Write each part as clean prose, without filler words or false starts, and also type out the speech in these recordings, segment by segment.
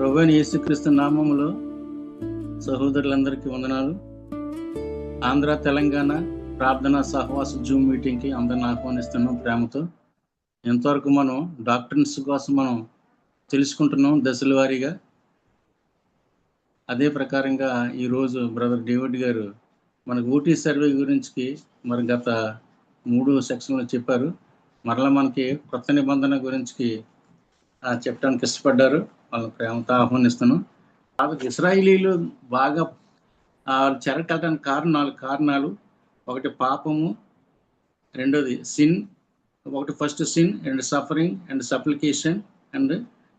ప్రభువైన యేసుక్రీస్తు నామములో సహోదరులందరికీ వందనాలు. ఆంధ్ర తెలంగాణ ప్రార్థనా సహవాస జూమ్ మీటింగ్కి అందరిని ఆహ్వానిస్తున్నాం ప్రేమతో. ఎంతవరకు మనం డాక్టర్స్ కోసం మనం తెలుసుకుంటున్నాం దశల వారీగా. అదే ప్రకారంగా ఈరోజు బ్రదర్ డేవిడ్ గారు మనకు ఊటీ సర్వే గురించి మరి గత 3 సెక్షన్లో చెప్పారు. మరలా మనకి కొత్త నిబంధన గురించి చెప్పడానికి ఇష్టపడ్డారు. వాళ్ళని ప్రేమతో ఆహ్వానిస్తున్నాం. కాబట్టి ఇశ్రాయేలీలు బాగా చెరకటానికి 4 కారణాలు. ఒకటి పాపము, రెండోది సిన్, ఒకటి first sin and suffering and supplication and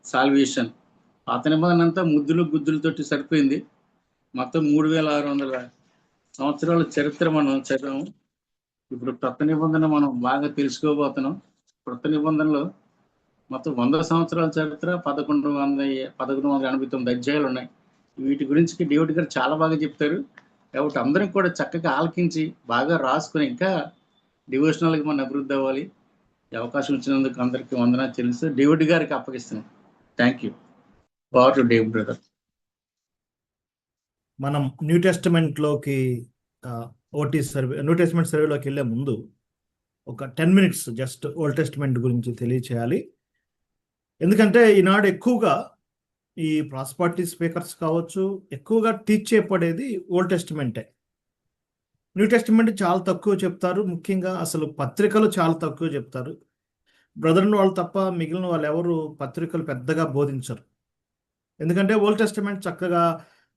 salvation. పాత నిబంధన అంతా ముద్దులు గుద్దులతోటి సరిపోయింది. మొత్తం 3600 సంవత్సరాల చరిత్ర మనం చదివాము. ఇప్పుడు కొత్త నిబంధన మనం బాగా తెలుసుకోబోతున్నాం. కొత్త నిబంధనలో మొత్తం 100 సంవత్సరాల చరిత్ర, 1189 అధ్యాయాలు ఉన్నాయి. వీటి గురించి డేవిడ్ గారు చాలా బాగా చెప్తారు. కాబట్టి అందరం కూడా చక్కగా ఆలకించి బాగా రాసుకుని ఇంకా డివోషనల్గా మనం అభివృద్ధి అవ్వాలి. ఈ అవకాశం ఇచ్చినందుకు అందరికీ వందనాలు తెలుసు. డేవిడ్ గారికి అప్పగిస్తున్నాం. Thank you. Power to David brother. మనం న్యూ టెస్టమెంట్లోకి న్యూ టెస్టమెంట్ సర్వేలోకి వెళ్ళే ముందు ఒక 10 minutes జస్ట్ ఓల్డ్ టెస్టమెంట్ గురించి తెలియచేయాలి. ఎందుకంటే ఈనాడు ఎక్కువగా ఈ ప్రాస్పర్టీ స్పీకర్స్ కావచ్చు, ఎక్కువగా టీచ్ చేయబడేది ఓల్డ్ టెస్టమెంటే. న్యూ టెస్టమెంట్ చాలా తక్కువ చెప్తారు. ముఖ్యంగా అసలు పత్రికలు చాలా తక్కువ చెప్తారు. బ్రదర్ని వాళ్ళు తప్ప మిగిలిన వాళ్ళు ఎవరు పత్రికలు పెద్దగా బోధించరు. ఎందుకంటే ఓల్డ్ టెస్టమెంట్ చక్కగా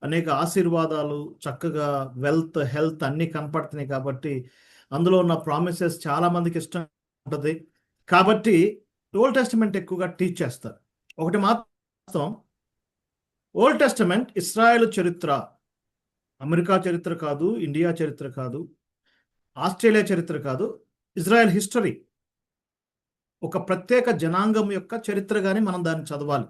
అనేక ఆశీర్వాదాలు, చక్కగా వెల్త్, హెల్త్ అన్నీ కనపడుతున్నాయి. కాబట్టి అందులో ఉన్న ప్రామిసెస్ చాలా మందికి ఇష్టం ఉంటుంది. కాబట్టి ఓల్డ్ టెస్టమెంట్ ఎక్కువగా టీచ్ చేస్తారు. ఒకటి మాత్రం, ఓల్డ్ టెస్టమెంట్ ఇశ్రాయేలు చరిత్ర, అమెరికా చరిత్ర కాదు, ఇండియా చరిత్ర కాదు, ఆస్ట్రేలియా చరిత్ర కాదు, ఇజ్రాయెల్ హిస్టరీ. ఒక ప్రత్యేక జనాంగం యొక్క చరిత్రగానే మనం దాన్ని చదవాలి.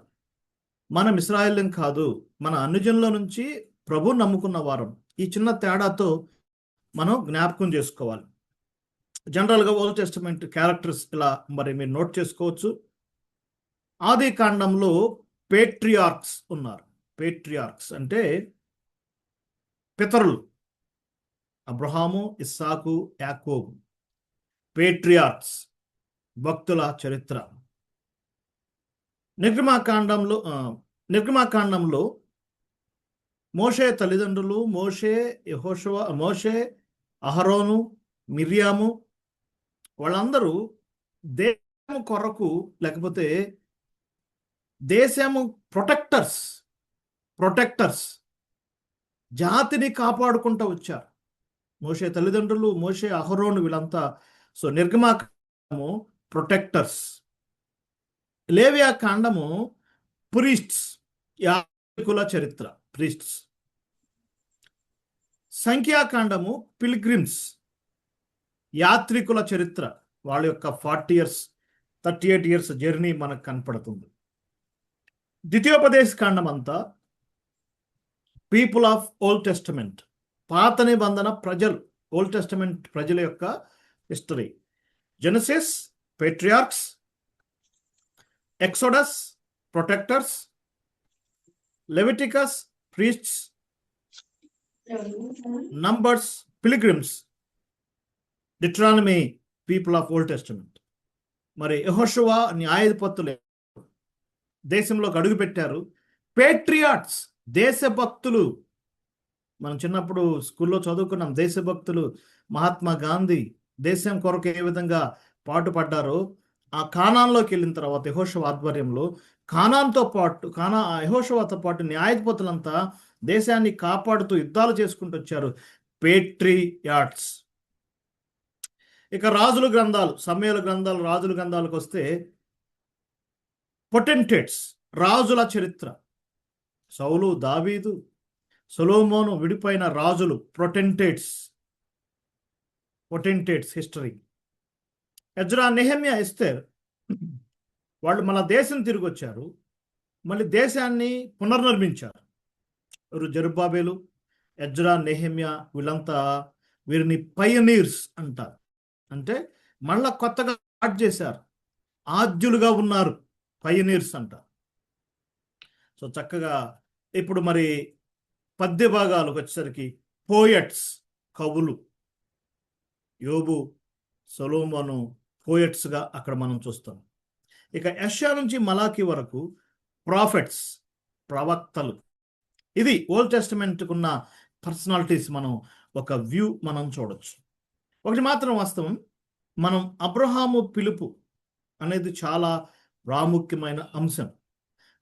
మనం ఇశ్రాయేల్యం కాదు, మన అన్యజనుల నుంచి ప్రభు నమ్ముకున్న వారం. ఈ చిన్న తేడాతో మనం జ్ఞాపకం చేసుకోవాలి. జనరల్గా ఓల్డ్ టెస్టమెంట్ క్యారెక్టర్స్ ఇలా మరి మీరు నోట్ చేసుకోవచ్చు. ఆది కాండంలో పేట్రియార్క్స్ ఉన్నారు. పేట్రియార్క్స్ అంటే పితరులు, అబ్రహాము, ఇస్సాకు, యాకోబు. పేట్రియార్క్స్ భక్తుల చరిత్ర. నిర్గమాకాండంలో మోషే తల్లిదండ్రులు, మోషే, అహరోను, మిర్యాము, వాళ్ళందరూ దేశము కొరకు, లేకపోతే దేశము ప్రొటెక్టర్స్ జాతిని కాపాడుకుంటూ వచ్చారు. మోషే తల్లిదండ్రులు, మోషే, అహరోను వీళ్ళంతా. సో నిర్గమాకాండము ప్రొటెక్టర్స్. లేవియా కాండము ప్రీస్ట్స్, యాజకుల చరిత్ర, ప్రీస్ట్స్. సంఖ్యాకాండము పిల్గ్రిమ్స్, యాత్రికుల చరిత్ర. వాళ్ళ యొక్క 40 years 38 years జర్నీ మనకు కనపడుతుంది. ద్వితీయోపదేశ కాండం అంతా పీపుల్ ఆఫ్ ఓల్డ్ టెస్టమెంట్, పాత నిబంధన ప్రజలు, ఓల్డ్ టెస్టమెంట్ ప్రజల యొక్క history. Genesis, patriarchs, exodus, protectors, Leviticus, priests, numbers, pilgrims, Deuteronomy, people of old testament. మరి యెహోషువ న్యాయాధిపతులు దేశంలోకి అడుగు పెట్టారు. పేట్రియాట్స్, దేశభక్తులు. మనం చిన్నప్పుడు స్కూల్లో చదువుకున్నాం దేశభక్తులు. మహాత్మా గాంధీ దేశం కొరకు ఏ విధంగా పాటుపడ్డారో, ఆ కానాన్లోకి వెళ్ళిన తర్వాత యెహోషువ ఆధ్వర్యంలో యెహోషువతో పాటు న్యాయాధిపతులంతా దేశాన్ని కాపాడుతూ యుద్ధాలు చేసుకుంటూ వచ్చారు. పేట్రియాట్స్. ఇక రాజుల గ్రంథాలు, సమయాల గ్రంథాలు, రాజుల గ్రంథాలకు వస్తే పొటెంటేట్స్, రాజుల చరిత్ర. సౌలు, దావీదు, సొలొమోను, విడిపోయిన రాజులు, పొటెంటేట్స్ హిస్టరీ. ఎజ్రా, నెహెమ్యా, ఎస్తేర్ వాళ్ళు మన దేశం తిరిగి వచ్చారు. మళ్ళీ దేశాన్ని పునర్నిర్మించారు. జెరుబ్బాబెలు, ఎజ్రా, నెహెమ్యా వీరిని పయనీర్స్ అంటారు. అంటే మళ్ళా కొత్తగా స్టార్ట్ చేశారు, ఆద్యులుగా ఉన్నారు, పయనీర్స్ అంటారు. సో చక్కగా ఇప్పుడు మరి పద్య భాగాలకు వచ్చేసరికి పోయట్స్, కవులు, యోబు, సొలొమోను పోయట్స్గా అక్కడ మనం చూస్తాం. ఇక యెషయా నుంచి మలాకి వరకు ప్రాఫిట్స్, ప్రవక్తలు. ఇది ఓల్డ్ టెస్టమెంట్కు ఉన్న పర్సనాలిటీస్ మనం ఒక వ్యూ మనం చూడొచ్చు. ఒకటి మాత్రం వాస్తవం, మనం అబ్రహాము పిలుపు అనేది చాలా ప్రాముఖ్యమైన అంశం.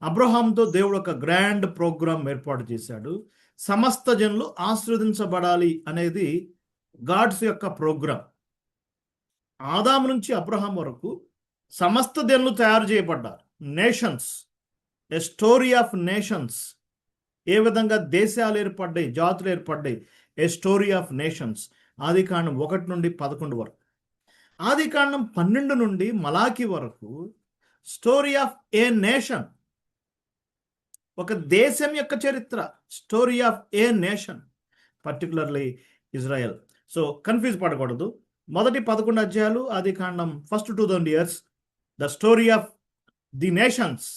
అబ్రహాంతో దేవుడు ఒక గ్రాండ్ ప్రోగ్రాం ఏర్పాటు చేశాడు. సమస్త జనులు ఆశీర్వదించబడాలి అనేది గాడ్స్ యొక్క ప్రోగ్రాం. ఆదాము నుంచి అబ్రహాం వరకు సమస్త జనులు తయారు చేయబడ్డారు. Nations, a story of nations. ఏ విధంగా దేశాలు ఏర్పడ్డాయి, జాతులు ఏర్పడ్డాయి, ఏ స్టోరీ ఆఫ్ నేషన్స్. ఆదికాండం 1 నుండి 11 వరకు. ఆదికాండం 12 నుండి మలాకి వరకు స్టోరీ ఆఫ్ ఏ నేషన్, ఒక దేశం యొక్క చరిత్ర. Story of A nation, particularly Israel. So confuse పడకూడదు. మొదటి 11 అధ్యాయాలు ఆదికాండం, first 2000 years the story of the nations.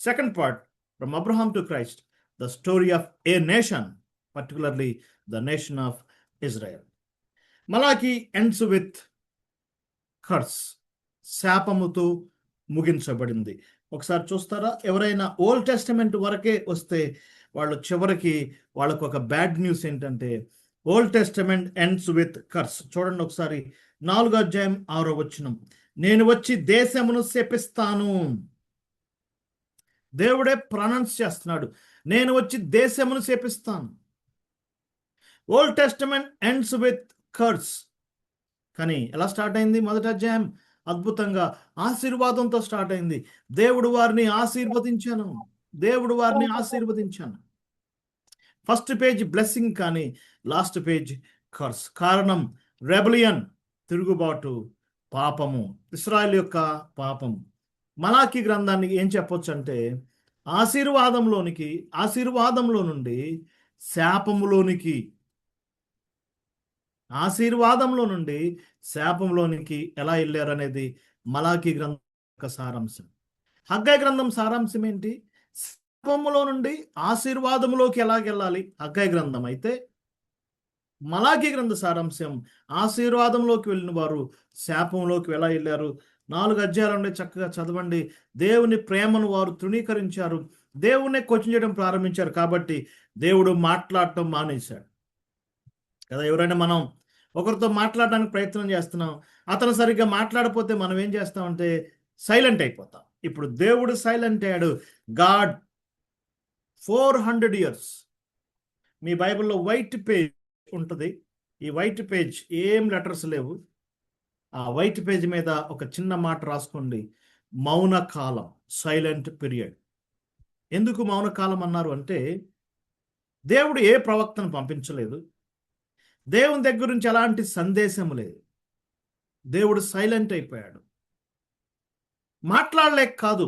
Second part from Abraham to Christ, the story of A nation, particularly the nation of Israel. మలాకి ends with curse, శాపముతో ముగించబడింది. ఒకసారి చూస్తారా? ఎవరైనా old testament వరకే వస్తే వాళ్ళు చివరికి వాళ్ళకు ఒక బ్యాడ్ న్యూస్ ఏంటంటే old testament ends with curse. చూడండి ఒకసారి 4వ అధ్యాయం 6వ వచనం. నేను వచ్చి దేశమును శపిస్తాను. దేవుడే ప్రొనౌన్స్ చేస్తున్నాడు, నేను వచ్చి దేశమును శపిస్తాను. Old testament ends with curse. కానీ ఎలా స్టార్ట్ అయింది? మొదటి అధ్యాయం అద్భుతంగా ఆశీర్వాదంతో స్టార్ట్ అయింది. దేవుడు వారిని ఆశీర్వదించాను, దేవుడు వారిని ఆశీర్వదించాను. ఫస్ట్ పేజ్ బ్లెస్సింగ్, కానీ లాస్ట్ పేజ్ కర్స్. కారణం రెబలియన్, తిరుగుబాటు, పాపము, ఇశ్రాయేల్ యొక్క పాపం. మలాకి గ్రంథాన్ని ఏం చెప్పొచ్చు అంటే ఆశీర్వాదంలో నుండి శాపములోనికి, ఆశీర్వాదంలో నుండి శాపంలోనికి ఎలా వెళ్ళారు అనేది మలాకి గ్రంథం యొక్క సారాంశం. హగ్గై గ్రంథం సారాంశం ఏంటి? శాపములో నుండి ఆశీర్వాదములోకి ఎలాగెళ్ళాలి హగ్గై గ్రంథం అయితే, మలాకి గ్రంథ సారాంశం ఆశీర్వాదంలోకి వెళ్ళిన వారు శాపంలోకి ఎలా వెళ్ళారు. 4 అధ్యాయాలు ఉండే చక్కగా చదవండి. దేవుని ప్రేమను వారు తృణీకరించారు, దేవుణ్ణి క్వశ్చన్ చేయడం ప్రారంభించారు. కాబట్టి దేవుడు మాట్లాడటం మానేశాడు కదా. ఎవరైనా మనం ఒకరితో మాట్లాడడానికి ప్రయత్నం చేస్తున్నాం, అతను సరిగ్గా మాట్లాడకపోతే మనం ఏం చేస్తామంటే సైలెంట్ అయిపోతాం. ఇప్పుడు దేవుడు సైలెంట్ అయ్యాడు. God 400 years. మీ బైబిల్లో వైట్ పేజ్ ఉంటుంది. ఈ వైట్ పేజ్ ఏం లెటర్స్ లేవు. ఆ వైట్ పేజ్ మీద ఒక చిన్న మాట రాసుకోండి, మౌన కాలం, సైలెంట్ పీరియడ్. ఎందుకు మౌన కాలం అన్నారు అంటే దేవుడు ఏ ప్రవక్తను పంపించలేదు, దేవుని దగ్గర నుంచి ఎలాంటి సందేశం లేదు. దేవుడు సైలెంట్ అయిపోయాడు. మాట్లాడలేక కాదు,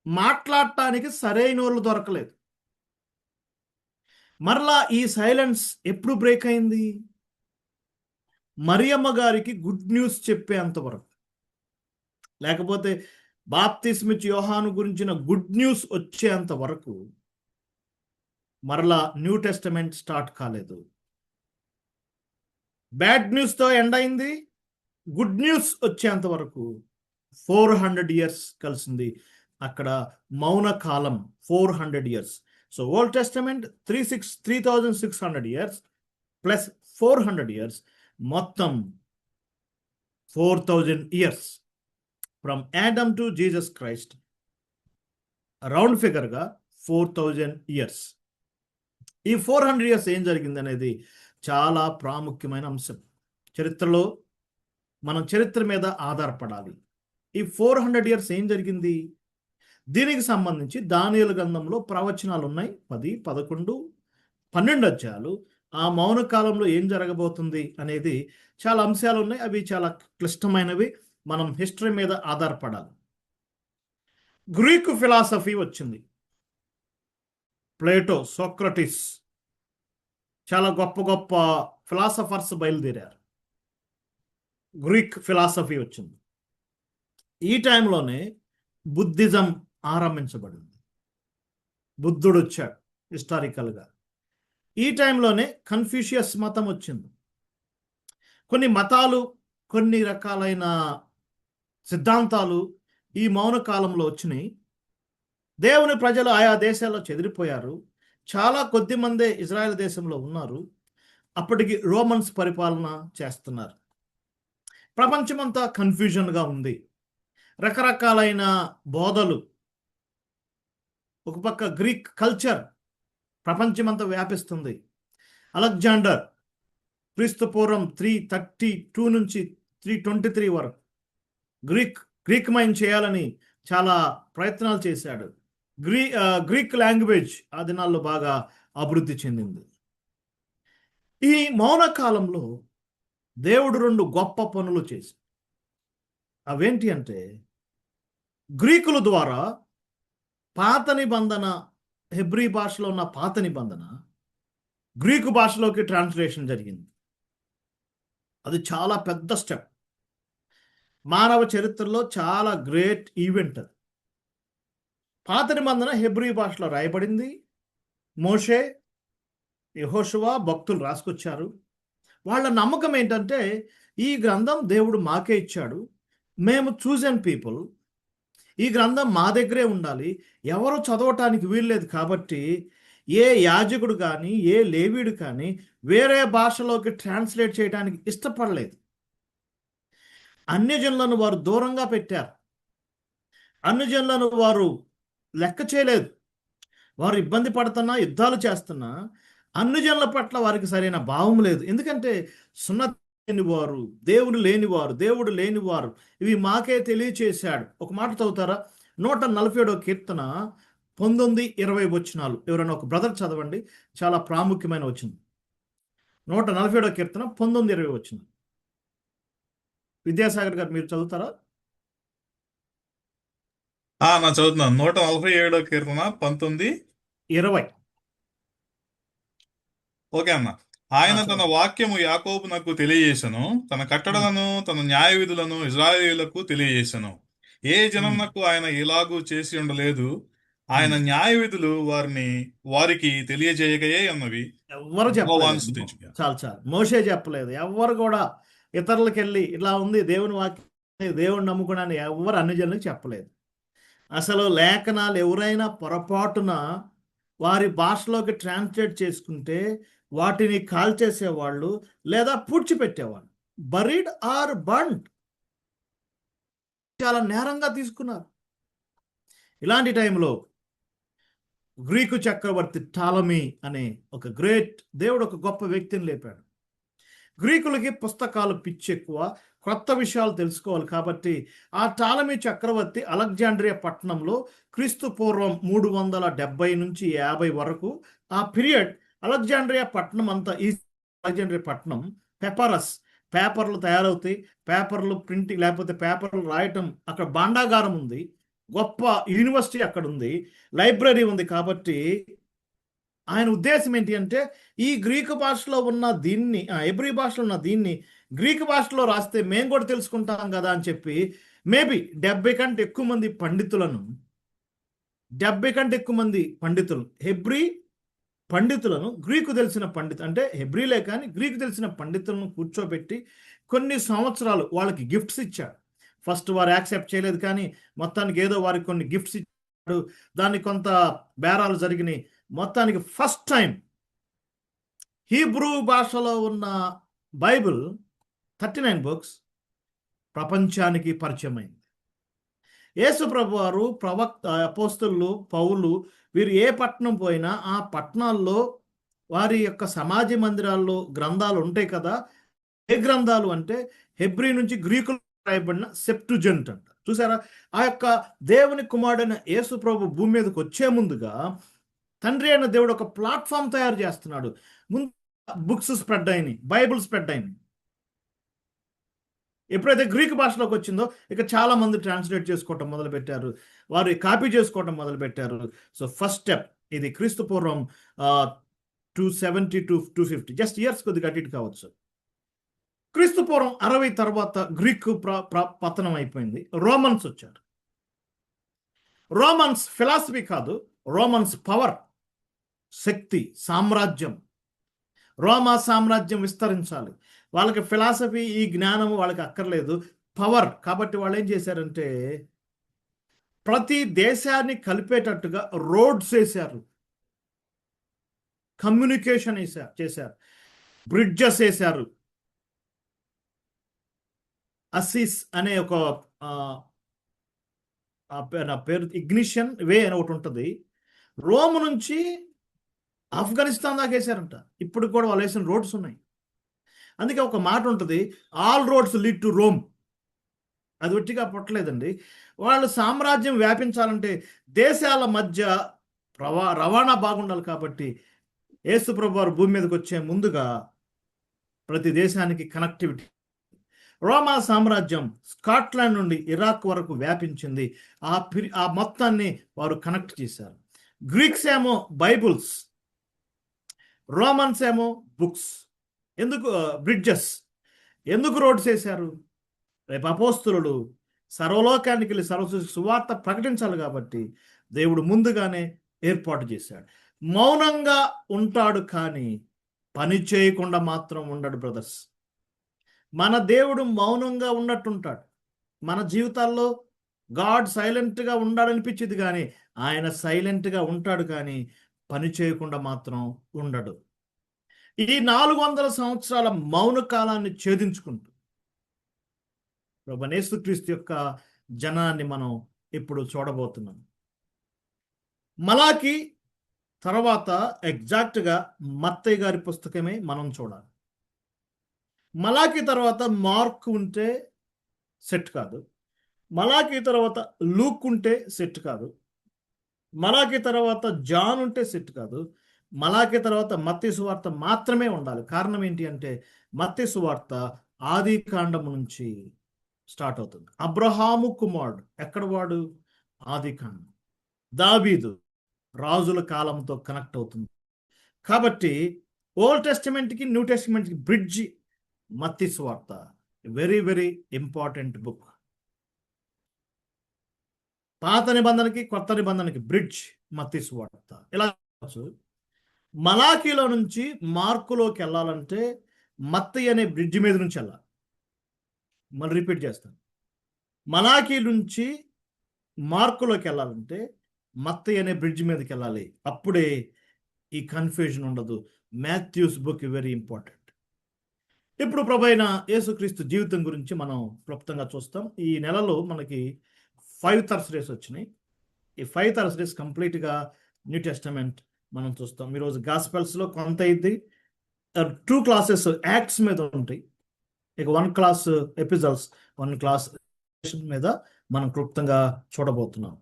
మాట్లాడటానికి సరైన వాళ్ళు దొరకలేదు. మరలా ఈ సైలెన్స్ ఎప్పుడు బ్రేక్ అయింది? మరియమ్మ గారికి గుడ్ న్యూస్ చెప్పేంతవరకు, లేకపోతే బాప్తిస్మిచ్చి యోహాను గురించిన గుడ్ న్యూస్ వచ్చేంత వరకు మరలా న్యూ టెస్టమెంట్ స్టార్ట్ కాలేదు. బ్యాడ్ న్యూస్తో ఎండ్ అయింది. గుడ్ న్యూస్ వచ్చేంత వరకు 400 years కలిసింది. అక్కడ మౌన కాలం 400 years. So old testament 3600 years plus 400 years, మొత్తం 4000 years from Adam to Jesus Christ. Round ఫిగర్గా 4000 years. ఈ 400 years ఏం జరిగింది అనేది చాలా ప్రాముఖ్యమైన అంశం. చరిత్రలో మనం చరిత్ర మీద ఆధారపడాలి. ఈ 400 years ఏం జరిగింది? దీనికి సంబంధించి దానియేలు గ్రంథంలో ప్రవచనాలు ఉన్నాయి. 10, 11, 12 అధ్యాయాలు. ఆ మౌన కాలంలో ఏం జరగబోతుంది అనేది చాలా అంశాలు ఉన్నాయి. అవి చాలా క్లిష్టమైనవి. మనం హిస్టరీ మీద ఆధారపడాలి. గ్రీకు ఫిలాసఫీ వచ్చింది. ప్లేటో, సోక్రటిస్, చాలా గొప్ప గొప్ప ఫిలాసఫర్స్ బయలుదేరారు. గ్రీక్ ఫిలాసఫీ వచ్చింది. ఈ టైంలోనే బుద్ధిజం ఆరంభించబడింది. బుద్ధుడు వచ్చాడు హిస్టారికల్గా. ఈ టైంలోనే కన్ఫ్యూషియస్ మతం వచ్చింది. కొన్ని మతాలు, కొన్ని రకాలైన సిద్ధాంతాలు ఈ మౌన కాలంలో వచ్చినాయి. దేవుని ప్రజలు ఆయా దేశాల్లో చెదిరిపోయారు. చాలా కొద్ది మందే ఇజ్రాయెల్ దేశంలో ఉన్నారు. అప్పటికి రోమన్స్ పరిపాలన చేస్తున్నారు. ప్రపంచమంతా కన్ఫ్యూజన్గా ఉంది. రకరకాలైన బోధలు, ఒక పక్క గ్రీక్ కల్చర్ ప్రపంచమంతా వ్యాపిస్తుంది. అలెగ్జాండర్ క్రీస్తు పూర్వం 332 నుంచి 323 వరకు గ్రీక్ మైన్ చేయాలని చాలా ప్రయత్నాలు చేశాడు. గ్రీక్ లాంగ్వేజ్ ఆ దినాల్లో బాగా అభివృద్ధి చెందింది. ఈ మౌన కాలంలో దేవుడు 2 గొప్ప పనులు చేశాడు. అవేంటి అంటే, గ్రీకుల ద్వారా పాత నిబంధన, హెబ్రీ భాషలో ఉన్న పాత నిబంధన గ్రీకు భాషలోకి ట్రాన్స్లేషన్ జరిగింది. అది చాలా పెద్ద స్టెప్. మానవ చరిత్రలో చాలా గ్రేట్ ఈవెంట్ అది. పాత నిబంధన హెబ్రీ భాషలో రాయబడింది. మోషే, యెహోషువ భక్తులు రాసుకొచ్చారు. వాళ్ళ నమ్మకం ఏంటంటే, ఈ గ్రంథం దేవుడు మాకే ఇచ్చాడు, మేము చూజన్ పీపుల్, ఈ గ్రంథం మా దగ్గరే ఉండాలి, ఎవరు చదవటానికి వీల్లేదు. కాబట్టి ఏ యాజకుడు కానీ ఏ లేవీయుడు కానీ వేరే భాషలోకి ట్రాన్స్లేట్ చేయడానికి ఇష్టపడలేదు. అన్యజనులను వారు దూరంగా పెట్టారు. అన్యజనులను వారు లెక్క చేయలేదు. వారు ఇబ్బంది పడుతున్నా, యుద్ధాలు చేస్తున్నా అన్యజనుల పట్ల వారికి సరైన భావం లేదు. ఎందుకంటే సున్నతి లేనివారు, దేవుడు లేనివారు ఇవి మాకే తెలియచేశాడు. ఒక మాట చదువుతారా? 147వ కీర్తన 19-20 వచనాలు. ఎవరైనా ఒక బ్రదర్ చదవండి, చాలా ప్రాముఖ్యమైన వచనం. 147వ కీర్తన 19-20 వచనం. విద్యాసాగర్ గారు మీరు చదువుతారా? నా చదువుతున్నాను. 147వ కీర్తన 19-20. ఓకే అన్న. ఆయన తన వాక్యము యాకోబునకు తెలియజేసెను, తన కట్టడలను తన న్యాయ విధులను ఇజ్రాయేలులకు తెలియజేసెను. ఏ జనమునకు ఆయన ఇలాగూ చేసి ఉండలేదు. ఆయన న్యాయ విధులు వారికి తెలియజేయకయే అన్నవి. ఎవ్వరు చెప్పలేదు. చాలు మోషే చెప్పలేదు. ఎవ్వరు కూడా ఇతరులకు వెళ్ళి ఇలా ఉంది దేవుని వాక్యం, దేవుని నమ్ముకున్నాను ఎవరు అన్యజనులకు చెప్పలేదు. అసలు లేఖనాలు ఎవరైనా పొరపాటున వారి భాషలోకి ట్రాన్స్లేట్ చేసుకుంటే వాటిని కాల్చేసేవాళ్ళు లేదా పూడ్చిపెట్టేవాళ్ళు. Buried are burned. చాలా నేరంగా తీసుకున్నారు. ఇలాంటి టైంలో గ్రీకు చక్రవర్తి టాలమీ అనే ఒక గ్రేట్ దేవుడు ఒక గొప్ప వ్యక్తిని లేపాడు. గ్రీకులకి పుస్తకాలు పిచ్చి ఎక్కువ, కొత్త విషయాలు తెలుసుకోవాలి. కాబట్టి ఆ టాలమీ చక్రవర్తి అలెగ్జాండ్రియా పట్టణంలో క్రీస్తు పూర్వం 370 నుంచి 50 వరకు ఆ పీరియడ్ అలెగ్జాండ్రియా పట్టణం అంతా, ఈ అలెగ్జాండ్రియా పట్టణం పేపర్లు తయారవుతాయి, పేపర్లు ప్రింటింగ్ లేకపోతే పేపర్లు రాయటం, అక్కడ భాండాగారం ఉంది, గొప్ప యూనివర్సిటీ అక్కడ ఉంది, లైబ్రరీ ఉంది. కాబట్టి ఆయన ఉద్దేశం ఏంటి అంటే, ఈ గ్రీకు భాషలో ఉన్న దీన్ని, హెబ్రీ భాషలో ఉన్న దీన్ని గ్రీకు భాషలో రాస్తే మేము కూడా తెలుసుకుంటాం కదా అని చెప్పి మేబీ 70 కంటే ఎక్కువ మంది పండితులు హెబ్రీ పండితులను, గ్రీకు తెలిసిన అంటే హెబ్రీలే కానీ గ్రీకు తెలిసిన పండితులను కూర్చోబెట్టి కొన్ని సంవత్సరాలు వాళ్ళకి గిఫ్ట్స్ ఇచ్చాడు. ఫస్ట్ వారు యాక్సెప్ట్ చేయలేదు, కానీ మొత్తానికి ఏదో వారికి కొన్ని గిఫ్ట్స్ ఇచ్చాడు. దాన్ని కొంత బేరాలు జరిగినాయి. మొత్తానికి ఫస్ట్ టైం హీబ్రూ భాషలో ఉన్న బైబిల్ 39 బుక్స్ ప్రపంచానికి పరిచయం అయింది. యేసు ప్రభు వారు, ప్రవక్త, అపోస్తలులు, పౌలు వీరు ఏ పట్టణం పోయినా ఆ పట్టణాల్లో వారి యొక్క సమాజ మందిరాల్లో గ్రంథాలు ఉంటాయి కదా. ఏ గ్రంథాలు అంటే హెబ్రీ నుంచి గ్రీకులో రాయబడిన సెప్టుజెంట్ అంట. చూసారా? ఆ యొక్క దేవుని కుమారుడైన యేసు ప్రభు భూమి మీదకి వచ్చే ముందుగా తండ్రి అయిన దేవుడు ఒక ప్లాట్ఫామ్ తయారు చేస్తున్నాడు. ముందు బుక్స్ స్ప్రెడ్ అయినాయి, బైబుల్ స్ప్రెడ్ అయినాయి. ఎప్పుడైతే గ్రీక్ భాషలోకి వచ్చిందో ఇక చాలా మంది ట్రాన్స్లేట్ చేసుకోవటం మొదలుపెట్టారు, వారు కాపీ చేసుకోవటం మొదలుపెట్టారు. సో ఫస్ట్ స్టెప్ ఇది. క్రీస్తు పూర్వం 270 to 250 జస్ట్ ఇయర్స్ కొద్దిగా అటు ఇటు కావచ్చు. క్రీస్తు పూర్వం 60 తర్వాత గ్రీక్ పతనం అయిపోయింది. రోమన్స్ వచ్చారు. రోమన్స్ ఫిలాసఫీ కాదు, రోమన్స్ పవర్, శక్తి, సామ్రాజ్యం. రోమా సామ్రాజ్యం విస్తరించాలి. వాళ్ళకి ఫిలాసఫీ, ఈ జ్ఞానము వాళ్ళకి అక్కర్లేదు, పవర్. కాబట్టి వాళ్ళు ఏం చేశారంటే ప్రతి దేశాన్ని కలిపేటట్టుగా రోడ్స్ వేశారు, కమ్యూనికేషన్ చేశారు, బ్రిడ్జెస్ వేశారు. అసిస్ అనే ఒక నా పేరు ఇగ్నిషన్ వే అని ఒకటి ఉంటుంది, రోమ్ నుంచి ఆఫ్ఘనిస్తాన్ దాకా వేశారంట. ఇప్పుడు కూడా వాళ్ళు వేసిన రోడ్స్ ఉన్నాయి. అందుకే ఒక మాట ఉంటుంది, all roads lead to Rome. అది ఒట్టిగా పుట్టలేదండి. వాళ్ళు సామ్రాజ్యం వ్యాపించాలంటే దేశాల మధ్య రవాణా బాగుండాలి. కాబట్టి యేసుప్రభు వారు భూమి మీదకి వచ్చే ముందుగా ప్రతి దేశానికి కనెక్టివిటీ. రోమా సామ్రాజ్యం స్కాట్లాండ్ నుండి ఇరాక్ వరకు వ్యాపించింది. ఆ మొత్తాన్ని వారు కనెక్ట్ చేశారు. గ్రీక్స్ ఏమో బైబుల్స్, రోమన్స్ ఏమో బుక్స్. ఎందుకు బ్రిడ్జెస్, ఎందుకు రోడ్స్ వేశారు? రేపు అపోస్తులుడు సర్వలోకానికి వెళ్ళి సువార్త ప్రకటించాలి కాబట్టి దేవుడు ముందుగానే ఏర్పాటు చేశాడు. మౌనంగా ఉంటాడు కానీ పని చేయకుండా మాత్రం ఉండడు బ్రదర్స్. మన దేవుడు మౌనంగా ఉన్నట్టుంటాడు. మన జీవితాల్లో గాడ్ సైలెంట్గా ఉండాలనిపించింది కానీ ఆయన సైలెంట్గా ఉంటాడు కానీ పని చేయకుండా మాత్రం ఉండడు. ఈ 400 సంవత్సరాల మౌన కాలాన్ని ఛేదించుకుంటూ ప్రభువైన యేసుక్రీస్తు యొక్క జనాన్ని మనం ఇప్పుడు చూడబోతున్నాం. మలాకి తర్వాత ఎగ్జాక్ట్గా మత్తయి గారి పుస్తకమే మనం చూడాలి. మలాకి తర్వాత మార్క్ ఉంటే సెట్ కాదు, మలాకి తర్వాత లూక్ ఉంటే సెట్ కాదు, మలాకి తర్వాత జాన్ ఉంటే సెట్ కాదు, మలాకి తర్వాత మత్తయి సువార్త మాత్రమే ఉండాలి. కారణం ఏంటి అంటే మత్తయి సువార్త ఆది కాండము నుంచి స్టార్ట్ అవుతుంది. అబ్రహాము కుమారుడు ఎక్కడ వాడు? ఆది కాండం. దావీదు రాజుల కాలంతో కనెక్ట్ అవుతుంది. కాబట్టి ఓల్డ్ టెస్టిమెంట్కి న్యూ టెస్టిమెంట్కి బ్రిడ్జి మత్తయి సువార్త. Very very important book. పాత నిబంధనకి కొత్త నిబంధనకి బ్రిడ్జ్ మత్తయి సువార్త. ఇలా మలాకీలో నుంచి మార్కులోకి వెళ్ళాలంటే మత్తయి అనే బ్రిడ్జ్ మీద నుంచి వెళ్ళాలి. మళ్ళీ రిపీట్ చేస్తాను, మలాకీ నుంచి మార్కులోకి వెళ్ళాలంటే మత్తయి అనే బ్రిడ్జ్ మీదకి వెళ్ళాలి. అప్పుడే ఈ కన్ఫ్యూజన్ ఉండదు. Matthew's book very important. ఇప్పుడు ప్రభువైన యేసుక్రీస్తు జీవితం గురించి మనం క్లుప్తంగా చూస్తాం. ఈ నెలలో మనకి 5 థర్స్డేస్ వచ్చినాయి. ఈ 5 థర్స్డేస్ కంప్లీట్గా న్యూ టెస్టమెంట్ మనం చూస్తాం. ఈరోజు గాస్పెల్స్లో కొంత ఇది 2 క్లాసెస్ యాక్ట్స్ మీద ఉంటాయి. ఇక 1 క్లాస్ ఎపిసోడ్స్, 1 క్లాస్ మీద మనం క్లుప్తంగా చూడబోతున్నాం.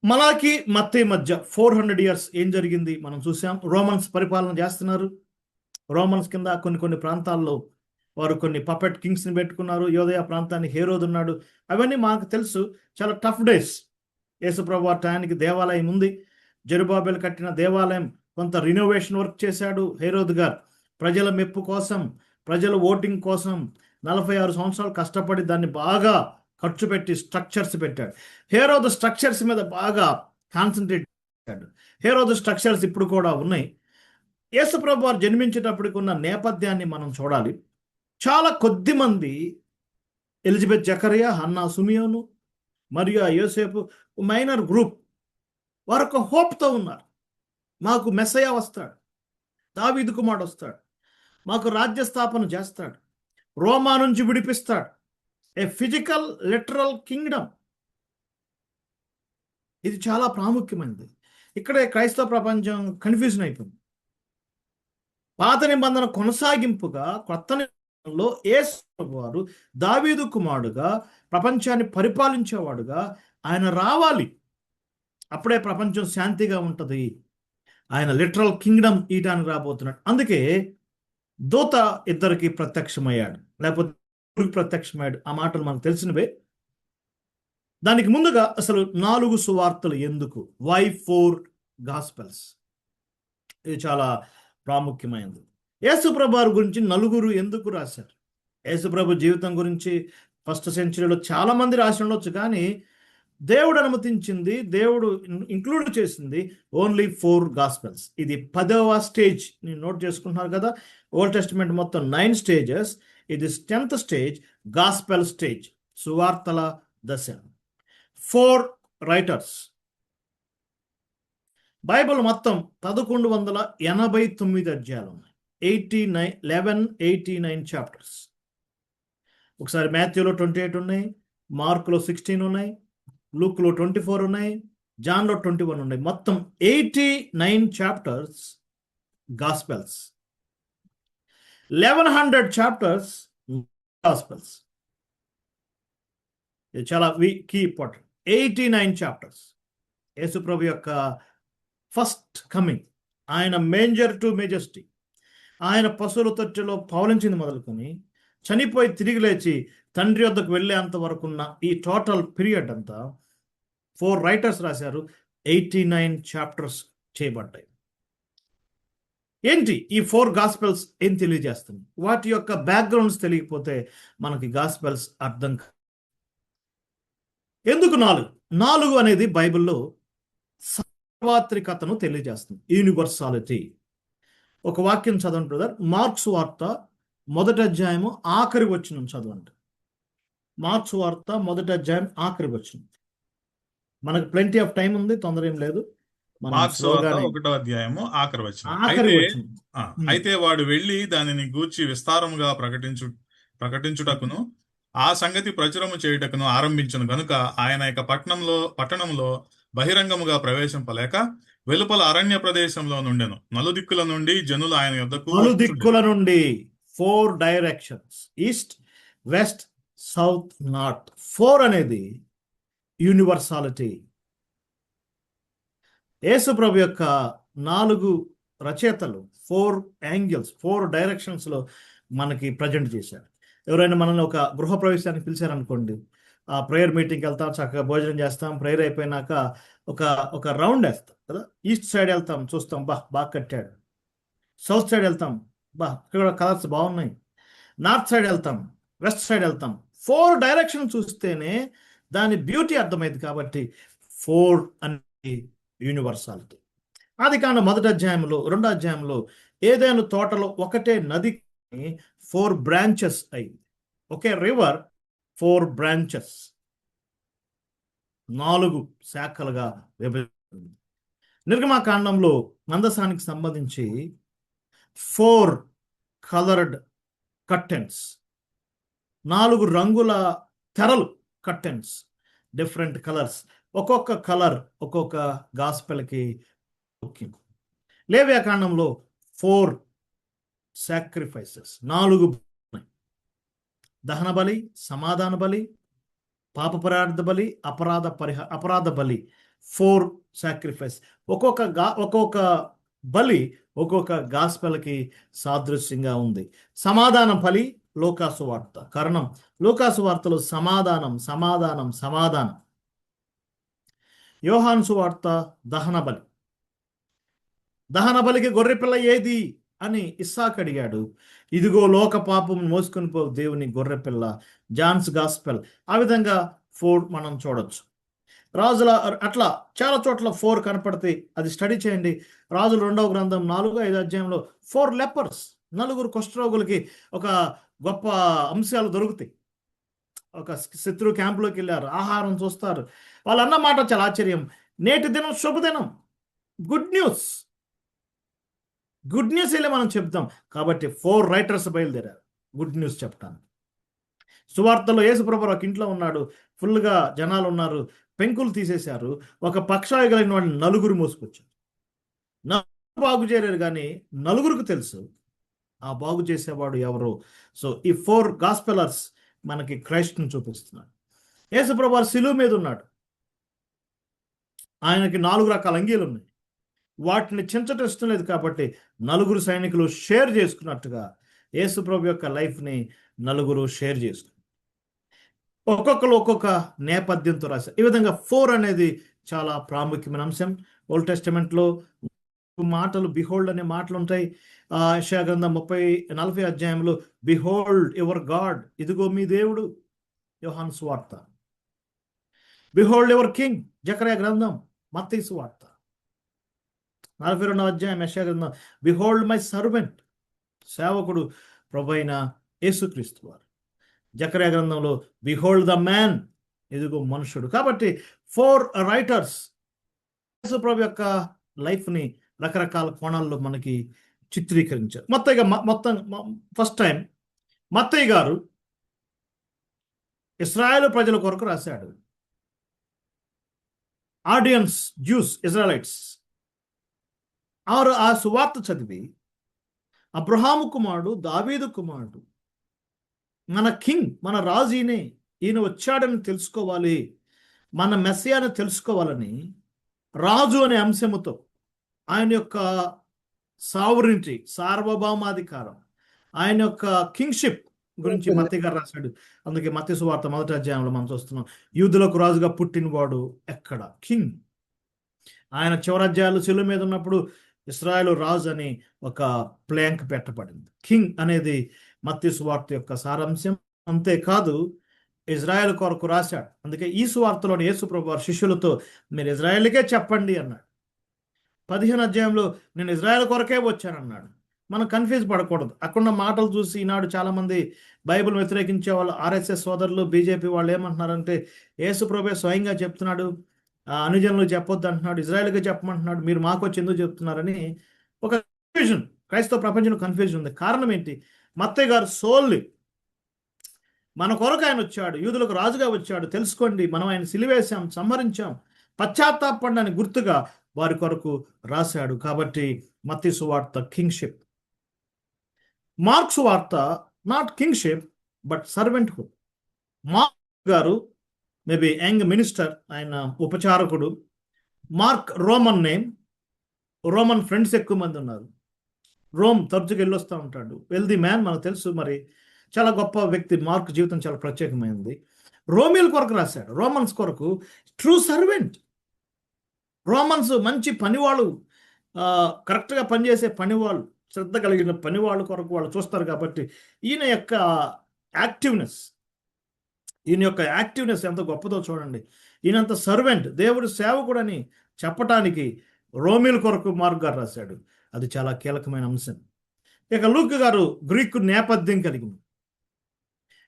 మలాకి మత్తయి మధ్య 400 ఇయర్స్ ఏం జరిగింది మనం చూసాం. రోమన్స్ పరిపాలన చేస్తున్నారు. రోమన్స్ కింద కొన్ని ప్రాంతాల్లో వారు కొన్ని పపెట్ కింగ్స్ని పెట్టుకున్నారు. యోదయ ప్రాంతాన్ని హేరోదు ఉన్నాడు. అవన్నీ మాకు తెలుసు. చాలా టఫ్ డేస్. యేసుప్రభు వారి టయానికి దేవాలయం ఉంది. జెరుబాబెల్ కట్టిన దేవాలయం కొంత రినోవేషన్ వర్క్ చేశాడు హేరోదు గారు. ప్రజల మెప్పు కోసం, ప్రజల ఓటింగ్ కోసం 46 సంవత్సరాలు కష్టపడి దాన్ని బాగా ఖర్చు పెట్టి స్ట్రక్చర్స్ పెట్టాడు. హేరోదు స్ట్రక్చర్స్ మీద బాగా కాన్సన్ట్రేట్ చేశాడు. హేరోదు స్ట్రక్చర్స్ ఇప్పుడు కూడా ఉన్నాయి. యేసుప్రభు వారు జన్మించేటప్పటికి ఉన్న నేపథ్యాన్ని మనం చూడాలి. చాలా కొద్ది మంది, ఎలిజబెత్ జకరియా, హన్నా సుమియోను మరియు యోసేపు, మైనర్ గ్రూప్, వారు ఒక హోప్తో ఉన్నారు. మాకు మెస్సయా వస్తాడు, దావీదు కుమారుడు వస్తాడు, మాకు రాజ్య స్థాపన చేస్తాడు, రోమా నుంచి విడిపిస్తాడు. ఏ ఫిజికల్ లిటరల్ కింగ్డమ్. ఇది చాలా ప్రాముఖ్యమైనది. ఇక్కడే క్రైస్తవ ప్రపంచం కన్ఫ్యూజన్ అయిపోయింది. పాత నిబంధన కొనసాగింపుగా కొత్త నిబంధనలో యేసు వారు దావీదు కుమారుడుగా ప్రపంచాన్ని పరిపాలించేవాడుగా ఆయన రావాలి. అప్పుడే ప్రపంచం శాంతిగా ఉంటుంది. ఆయన లిటరల్ కింగ్డమ్ ఈయటానికి రాబోతున్నాడు. అందుకే దూత ఇద్దరికి ప్రత్యక్షమయ్యాడు, లేకపోతే ప్రత్యక్షమయ్యాడు. ఆ మాటలు మనకు తెలిసినవే. దానికి ముందుగా అసలు 4 సువార్తలు ఎందుకు? Why 4 gospels? ఇది చాలా ప్రాముఖ్యమైనది. యేసుప్రభు వారి గురించి 4 ఎందుకు రాశారు? యేసుప్రభు జీవితం గురించి 1st సెంచరీలో చాలా మంది రాసి ఉండొచ్చు, కానీ దేవుడు అనుమతించింది, దేవుడు ఇంక్లూడ్ చేసింది ఓన్లీ 4 గాస్పెల్స్. ఇది 10వ స్టేజ్. నేను నోట్ చేసుకుంటున్నారు కదా, ఓల్డ్ టెస్టిమెంట్ మొత్తం 9 స్టేజెస్, ఇది 10th స్టేజ్, గాస్పెల్ స్టేజ్, సువార్తల దశ. 4 రైటర్స్. బైబిల్ మొత్తం 1189 అధ్యాయాలు ఉన్నాయి. 1189 చాప్టర్స్. ఒకసారి మాథ్యూలో 28 ఉన్నాయి, మార్కులో 16 ఉన్నాయి, లూక్లో 24 ఉన్నాయి, జాన్లో 21 ఉన్నాయి. మొత్తం 89 చాప్టర్స్ గాస్పెల్స్. 1100 chapters gospels. ఇది చాలా కీ ఇంపార్టెంట్. 89 చాప్టర్స్. యేసుప్రభు యొక్క ఫస్ట్ కమింగ్, ఆయన మేంజర్ టు మెజెస్టీ, ఆయన పశువుల తొట్టెలో పవలించింది మొదలుకొని చనిపోయి తిరిగి లేచి తండ్రి వద్దకు వెళ్ళేంత వరకు ఉన్న ఈ టోటల్ పీరియడ్ అంతా 4 రైటర్స్ రాశారు. 89 చాప్టర్స్ చేయబడ్డాయి. ఏంటి ఈ 4 గాస్పెల్స్ ఏం తెలియజేస్తుంది? వాటి యొక్క బ్యాక్గ్రౌండ్స్ తెలియకపోతే మనకి గాస్పెల్స్ అర్థం కాదు. ఎందుకు 4 అనేది బైబిల్లో సార్వత్రికతను తెలియజేస్తుంది, యూనివర్సాలిటీ. ఒక వాక్యం చదవండి బ్రదర్. మార్క్స్ వార్త 1వ అధ్యాయము ఆఖరి వచనం చదవండి. మార్క్స్ వార్త 1వ అధ్యాయం ఆఖరి వచనం. మనకు ప్లెంటీ ఆఫ్ టైం ఉంది, తొందర ఏం లేదు. మార్క్స్ వార్త 1వ అధ్యాయము ఆఖరి వచనం. అయితే వాడు వెళ్ళి దానిని గూర్చి విస్తారముగా ప్రకటించుటకును ఆ సంగతి ప్రచురము చేయుటకును ఆరంభించును గనుక ఆయన యొక్క పట్టణంలో బహిరంగముగా ప్రవేశింపలేక వెలుపల అరణ్య ప్రదేశంలో నుండెను. నలుదిక్కుల నుండి జనులు ఆయన యొద్దకు, నలుదిక్కుల నుండి 4 directions, east, west, south, north. 4 అనేది యూనివర్సాలిటీ. యేసుప్రభు యొక్క 4 రచయితలు 4 యాంగిల్స్, 4 డైరెక్షన్స్లో మనకి ప్రజెంట్ చేశారు. ఎవరైనా మనల్ని ఒక గృహప్రవేశానికి పిలిచారనుకోండి, ఆ ప్రేయర్ మీటింగ్కి వెళ్తాం, చక్కగా భోజనం చేస్తాం, ప్రేయర్ అయిపోయినాక ఒక రౌండ్ వేస్తాం కదా. ఈస్ట్ సైడ్ వెళ్తాం, చూస్తాం, బాగా కట్టాడు. సౌత్ సైడ్ వెళ్తాం, ఇక్కడ కలర్స్ బాగున్నాయి. నార్త్ సైడ్ వెళ్తాం, వెస్ట్ సైడ్ వెళ్తాం. 4 డైరెక్షన్ చూస్తేనే దాని బ్యూటీ అర్థమైంది. కాబట్టి 4 అనేది యూనివర్సాలిటీ. ఆదికాండం 1వ అధ్యాయంలో 2వ అధ్యాయంలో ఏదైనా తోటలో ఒకటే నది 4 బ్రాంచెస్ అయింది. ఒకే రివర్ 4 బ్రాంచెస్, 4 శాఖలుగా విభజించింది. నిర్గమాకాండంలో మందసానికి సంబంధించి 4 కలర్డ్ కర్టెన్స్, 4 రంగుల తెరలు, కర్టెన్స్, డిఫరెంట్ కలర్స్. ఒక్కొక్క కలర్ ఒక్కొక్క గాస్పెల్కి ముఖ్యం. లేవ్యాకాండంలో 4 సాక్రిఫైసెస్, 4 దహన బలి, సమాధాన బలి, పాపపరార్థ బలి, అపరాధ బలి. 4 సాక్రిఫైస్. ఒక్కొక్క బలి ఒక్కొక్క గాస్పెల్కి సాదృశ్యంగా ఉంది. సమాధాన బలి లూకాసు వార్త. కారణం లూకాసు వార్తలో సమాధానం సమాధానం సమాధానం. యోహాను సువార్త దహన బలి. దహన బలికి గొర్రెపిల్ల ఏది అని ఇస్సాకు అడిగాడు. ఇదిగో లోక పాపం మోసుకొని పో దేవుని గొర్రెపిల్ల, జాన్స్ గాస్పెల్. ఆ విధంగా 4 మనం చూడొచ్చు. రాజుల అట్లా చాలా చోట్ల 4 కనపడతాయి. అది స్టడీ చేయండి. రాజుల 2వ గ్రంథం 4-5 అధ్యాయంలో 4 లెపర్స్, 4 కుష్ఠరోగులకి ఒక గొప్ప అంశాలు దొరుకుతాయి. ఒక శత్రు క్యాంపులోకి వెళ్ళారు, ఆహారం చూస్తారు. వాళ్ళు అన్న మాట చాలా ఆశ్చర్యం. నేటి దినం శుభదినం, గుడ్ న్యూస్ వెళ్ళి మనం చెప్తాం. కాబట్టి 4 రైటర్స్ బయలుదేరారు గుడ్ న్యూస్ చెప్పడానికి. సువార్తలో యేసుప్రభు ఒక ఇంట్లో ఉన్నాడు, ఫుల్గా జనాలు ఉన్నారు, పెంకులు తీసేశారు. ఒక పక్షాయి కలిగిన వాడిని 4 మోసుకొచ్చారు. 4 బాగు చేయలేరు, కానీ 4కు తెలుసు ఆ బాగు చేసేవాడు ఎవరు. సో ఈ 4 గాస్పెలర్స్ మనకి క్రైస్ట్ని చూపిస్తున్నాడు. యేసుప్రభు శిలువ మీద ఉన్నాడు, ఆయనకి 4 రకాల అంగీలు ఉన్నాయి. వాటిని చించటం ఇష్టం లేదు కాబట్టి 4 సైనికులు షేర్ చేసుకున్నట్టుగా యేసుప్రభు యొక్క లైఫ్ని 4 షేర్ చేసుకున్నారు. ఒక్కొక్కరు ఒక్కొక్క నేపథ్యంతో రాశారు. ఈ విధంగా 4 అనేది చాలా ప్రాముఖ్యమైన అంశం. ఓల్డ్ టెస్టమెంట్లో మాటలు, బిహోల్డ్ అనే మాటలు ఉంటాయి. యెషయా గ్రంథం 40 అధ్యాయంలో బిహోల్డ్ యువర్ గాడ్, ఇదిగో మీ దేవుడు. యోహాను సువార్త బిహోల్డ్ యువర్ కింగ్, జకర్యా గ్రంథం. మత్తయి సువార్త 42వ అధ్యాయం యెషయా గ్రంథం, బిహోల్డ్ మై సర్వెంట్, సేవకుడు ప్రభు అయిన యేసుక్రీస్తు వారు. జకర్యా గ్రంథంలో బిహోల్డ్ ద మ్యాన్, ఇదిగో మనుషుడు. కాబట్టి 4 రైటర్స్ యేసు ప్రభు యొక్క లైఫ్ని రకరకాల కోణాల్లో మనకి చిత్రీకరించారు. మొత్తం ఫస్ట్ టైం మత్తయి గారు ఇశ్రాయేలు ప్రజల కొరకు రాశాడు. ఆడియన్స్ జ్యూస్, ఇజ్రాయలైట్స్ ఆ సువార్త చదివి అబ్రహాము కుమారుడు, దావీదు కుమారుడు, మన కింగ్, మన రాజు ఈయన వచ్చాడని తెలుసుకోవాలి, మన మెస్సియాని తెలుసుకోవాలని రాజు అనే అంశముతో ఆయన యొక్క సావరినిటీ, సార్వభౌమాధికారం, ఆయన యొక్క కింగ్షిప్ గురించి మత్తయి గారు రాశాడు. అందుకే మత్తయి సువార్త 1వ అధ్యాయంలో మనం చూస్తున్నాం, యూదులకు రాజుగా పుట్టినవాడు ఎక్కడ, కింగ్. ఆయన చివరి అధ్యాయాలు శిలువ మీద ఉన్నప్పుడు ఇశ్రాయేలు రాజు అని ఒక ప్లాంక్ పెట్టబడింది. కింగ్ అనేది మత్తయి సువార్త యొక్క సారాంశం. అంతేకాదు ఇజ్రాయెల్ కొరకు రాశాడు. అందుకే ఈ సువార్తలోని యేసు ప్రభు వారి శిష్యులతో మీరు ఇజ్రాయేల్కే చెప్పండి అన్నాడు. 15వ అధ్యాయంలో నేను ఇజ్రాయెల్ కొరకే వచ్చానన్నాడు. మనం కన్ఫ్యూజ్ పడకూడదు. అక్కడున్న మాటలు చూసి ఈనాడు చాలామంది బైబిల్ వ్యతిరేకించే వాళ్ళు, ఆర్ఎస్ఎస్ సోదరులు, బీజేపీ వాళ్ళు ఏమంటున్నారంటే యేసు ప్రభు స్వయంగా చెప్తున్నాడు, అనుజనులు చెప్పొద్దు అంటున్నాడు, ఇజ్రాయెల్గా చెప్పమంటున్నాడు, మీరు మాకు వచ్చి ఎందుకు చెప్తున్నారని ఒక కన్ఫ్యూజన్, క్రైస్తవ ప్రపంచంలో కన్ఫ్యూజన్ ఉంది. కారణం ఏంటి? మత్తయి గారు సోల్లీ మన కొరకు ఆయన వచ్చాడు, యూదులకు రాజుగా వచ్చాడు, తెలుసుకోండి, మనం ఆయన సిలివేశాం, సంహరించాం, పశ్చాత్తాపడడానికి గుర్తుగా వారి కొరకు రాశాడు. కాబట్టి మత్తయి సువార్త కింగ్షిప్. మార్క్ సువార్త not kingship but servanthood. Mark గారు మేబీ యంగ్ మినిస్టర్, ఆయన ఉపచారకుడు. Mark Roman name, Roman friends ఎక్కువ మంది ఉన్నారు, రోమ్ తరచుగా వెళ్ళొస్తూ ఉంటాడు, వెల్దీ మ్యాన్ మనకు తెలుసు. మరి చాలా గొప్ప వ్యక్తి, మార్క్ జీవితం చాలా ప్రత్యేకమైనది. రోమిల్ కొరకు రాశాడు, రోమన్స్ కొరకు, ట్రూ సర్వెంట్. రోమన్స్ మంచి పనివాళ్ళు, కరెక్ట్గా పనిచేసే పనివాళ్ళు, శ్రద్ధ కలిగిన పనివాళ్ళు కొరకు వాళ్ళు చూస్తారు. కాబట్టి ఈయన యొక్క యాక్టివ్నెస్ ఎంత గొప్పదో చూడండి. ఈయనంత సర్వెంట్, దేవుడు సేవకుడని చెప్పటానికి రోమిల్ కొరకు మార్క్ గారు రాశాడు. అది చాలా కీలకమైన అంశం. ఇక లూకా గారు గ్రీకు నేపథ్యం కలిగింది.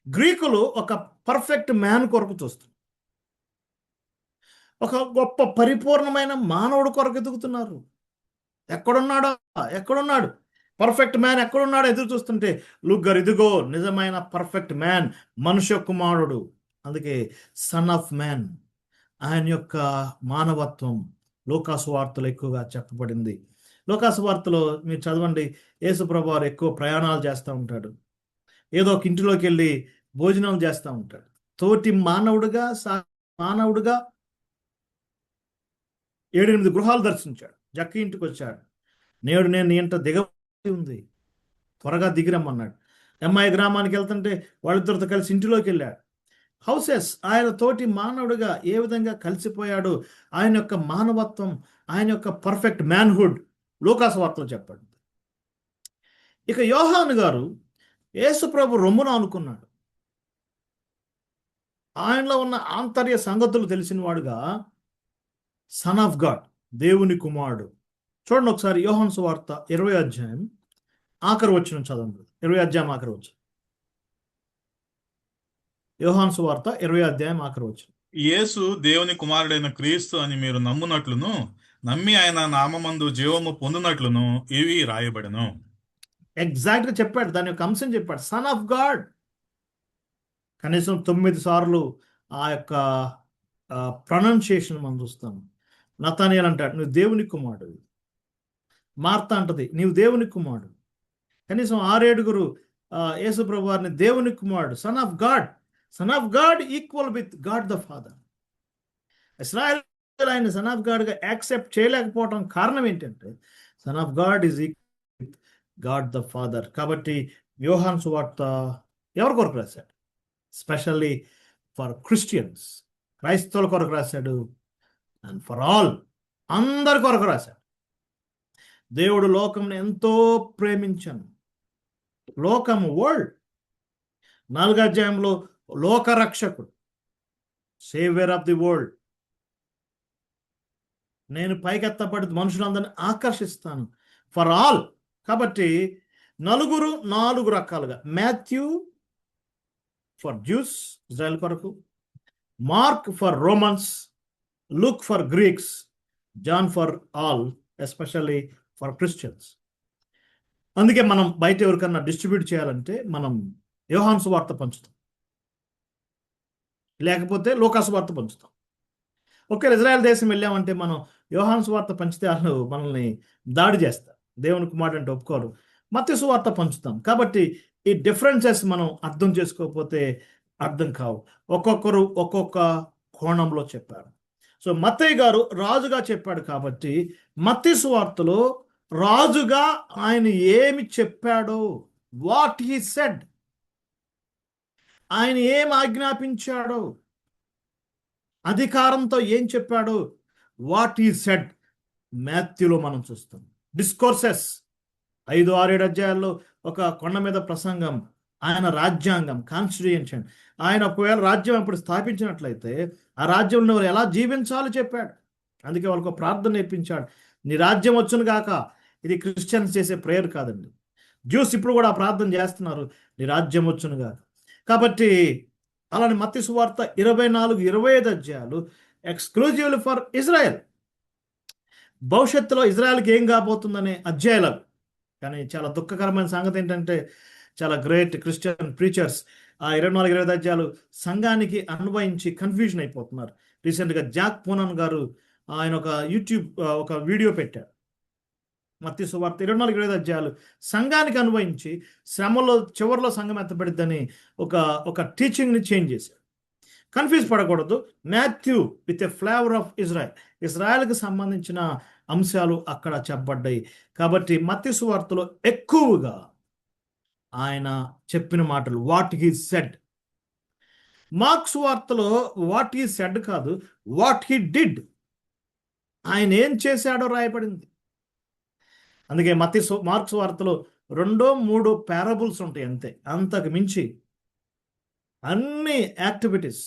గ్రీకులు ఒక పర్ఫెక్ట్ మ్యాన్ కొరకు చూస్తారు, ఒక గొప్ప పరిపూర్ణమైన మానవుడు కొరకు ఎదుగుతున్నారు. ఎక్కడున్నాడు పర్ఫెక్ట్ మ్యాన్, ఎక్కడున్నాడో ఎదురు చూస్తుంటే లూకా గారు, ఇదిగో నిజమైన పర్ఫెక్ట్ మ్యాన్, మనుష్య కుమారుడు. అందుకే సన్ ఆఫ్ మ్యాన్. ఆయన యొక్క మానవత్వం లూకా సువార్తలో ఎక్కువగా చెప్పబడింది. లూకా సువార్తలో మీరు చదవండి, యేసు ప్రభువు వారు ఎక్కువ ప్రయాణాలు చేస్తూ ఉంటాడు, ఏదో ఒక ఇంటిలోకి వెళ్ళి భోజనం చేస్తూ ఉంటాడు. తోటి మానవుడిగా 7-8 గృహాలు దర్శించాడు. జక్క ఇంటికి వచ్చాడు, నేడు నేను నీ ఇంట దిగబడి ఉంది, త్వరగా దిగిరమ్మన్నాడు. అమ్మాయి గ్రామానికి వెళ్తుంటే వాళ్ళిద్దరితో కలిసి ఇంటిలోకి వెళ్ళాడు. హౌసెస్, ఆయన తోటి మానవుడిగా ఏ విధంగా కలిసిపోయాడు, ఆయన యొక్క మానవత్వం, ఆయన యొక్క పర్ఫెక్ట్ మ్యాన్హుడ్ లూకా సువార్తలో చెప్పాడు. ఇక యోహాను గారు యేసు ప్రభు రొమ్మున అనుకున్నాడు. ఆయనలో ఉన్న ఆంతర్య సంగతులు తెలిసిన వాడుగా సన్ ఆఫ్ గాడ్, దేవుని కుమారుడు. చూడండి ఒకసారి యోహాను సువార్త 20వ అధ్యాయం ఆఖరి వచనం చదవండి. 20వ అధ్యాయం ఆఖరి వచనం. యోహాను సువార్త 20వ అధ్యాయం ఆఖరి వచనం. యేసు దేవుని కుమారుడైన క్రీస్తు అని మీరు నమ్మునట్లును, నమ్మి ఆయన నామమందు జీవము పొందినట్లును ఇవి రాయబడెను. ఎగ్జాక్ట్గా చెప్పాడు, దాని యొక్క అంశం చెప్పాడు, సన్ ఆఫ్ గాడ్. కనీసం 9 సార్లు ఆ యొక్క ప్రొనౌన్సియేషన్ మనం చూస్తాం. నతానియేలు అంటాడు, నువ్వు దేవుని కుమారుడు. మార్త అంటది, నీవు దేవుని కుమారుడు. కనీసం 6-7 యేసు ప్రభు వారిని దేవుని కుమారుడు, sun of God. Sun of God equal with God the father. Israel ఆయన సన్ ఆఫ్ గాడ్గా యాక్సెప్ట్ చేయలేకపోవడం కారణం ఏంటంటే sun of God is equal with God the father. కాబట్టి యోహాను సువార్త ఎవరి కొరకు రాశాడు? స్పెషల్లీ ఫర్ క్రిస్టియన్స్, క్రైస్తవుల కొరకు రాశాడు. అండ్ ఫర్ ఆల్, అందరి కొరకు రాశాడు. దేవుడు లోకంని ఎంతో ప్రేమించాను. లోకము, వరల్డ్, 4వ అధ్యాయంలో లోకరక్షకుడు, సేవియర్ ఆఫ్ ది వరల్డ్. నేను పైకెత్తబడి మనుషులందరినీ ఆకర్షిస్తాను. For all. కాబట్టి నాలుగు రకాలుగా. మాథ్యూ ఫర్ జ్యూస్, ఇజ్రాయెల్ కొరకు. Mark for Romans. Luke for Greeks. John for all, especially for Christians. అందుకే మనం బయట ఎవరికన్నా డిస్ట్రిబ్యూట్ చేయాలంటే మనం యోహాను సువార్త పంచుతాం, లేకపోతే లూకా సువార్త పంచుతాం. ఒకే ఇజ్రాయెల్ దేశం వెళ్ళామంటే మనం యోహాను సువార్త పంచితే వాళ్ళు మనల్ని దాడి చేస్తారు, దేవుని కుమారుడు అంటే ఒప్పుకోరు. మత్తయి సువార్త పంచుతాం. కాబట్టి ఈ డిఫరెన్సెస్ మనం అర్థం చేసుకోకపోతే అర్థం కావు. ఒక్కొక్కరు ఒక్కొక్క కోణంలో చెప్పారు. సో మత్తయి గారు రాజుగా చెప్పాడు కాబట్టి మత్తయి సువార్తలో రాజుగా ఆయన ఏమి చెప్పాడో, వాట్ హీ సెడ్, ఆయన ఏం ఆజ్ఞాపించాడో, అధికారంతో ఏం చెప్పాడో, వాట్ హీ సెడ్ మాథ్యూలో మనం చూస్తాం. డిస్కోర్సెస్ 5, 6, 7 అధ్యాయాల్లో ఒక కొండ మీద ప్రసంగం, ఆయన రాజ్యాంగం, కాన్స్టిట్యూషన్. ఆయన ఒకవేళ రాజ్యం అప్పుడు స్థాపించినట్లయితే ఆ రాజ్యంలో వారు ఎలా జీవించాలో చెప్పాడు. అందుకే వాళ్ళకు ప్రార్థన నేర్పించాడు, నీ రాజ్యం వచ్చును గాక. ఇది క్రిస్టియన్స్ చేసే ప్రేయర్ కాదండి. జ్యూస్ ఇప్పుడు కూడా ప్రార్థన చేస్తున్నారు, నీ రాజ్యం వచ్చును గాక. కాబట్టి అలానే మత్తయి సువార్త 24, 25 అధ్యాయాలు ఎక్స్క్లూజివ్లీ ఫర్ ఇజ్రాయెల్. భవిష్యత్తులో ఇజ్రాయెల్కి ఏం కాబోతుందనే అధ్యాయాలు. కానీ చాలా దుఃఖకరమైన సంగతి ఏంటంటే చాలా గ్రేట్ క్రిస్టియన్ ప్రీచర్స్ ఆ 24, 25 అధ్యాయాలు సంఘానికి అన్వయించి కన్ఫ్యూజన్ అయిపోతున్నారు. రీసెంట్గా జాక్ పూనన్ గారు ఆయన ఒక యూట్యూబ్ ఒక వీడియో పెట్టారు. మత్తయి సువార్త 24, 25 అధ్యాయాలు సంఘానికి అన్వయించి శ్రమలో చివరిలో సంఘం ఎత్తబడిద్దని ఒక టీచింగ్ని చేంజ్ చేశారు. కన్ఫ్యూజ్ పడకూడదు. Matthew with a flavour of Israel, ఇజ్రాయెల్కి సంబంధించిన అంశాలు అక్కడ చెప్పబడ్డాయి. కాబట్టి మత్తయి సువార్తలో ఎక్కువగా ఆయన చెప్పిన మాటలు వాట్ హీ సెడ్. మార్క్ సువార్తలో వాట్ హీ సెడ్ కాదు, వాట్ హీ డిడ్, ఆయన ఏం చేశాడో రాయబడింది. అందుకే మార్క్ సువార్తలో 2, 3 పారబుల్స్ ఉంటాయి అంతే, అంతకు మించి అన్ని యాక్టివిటీస్.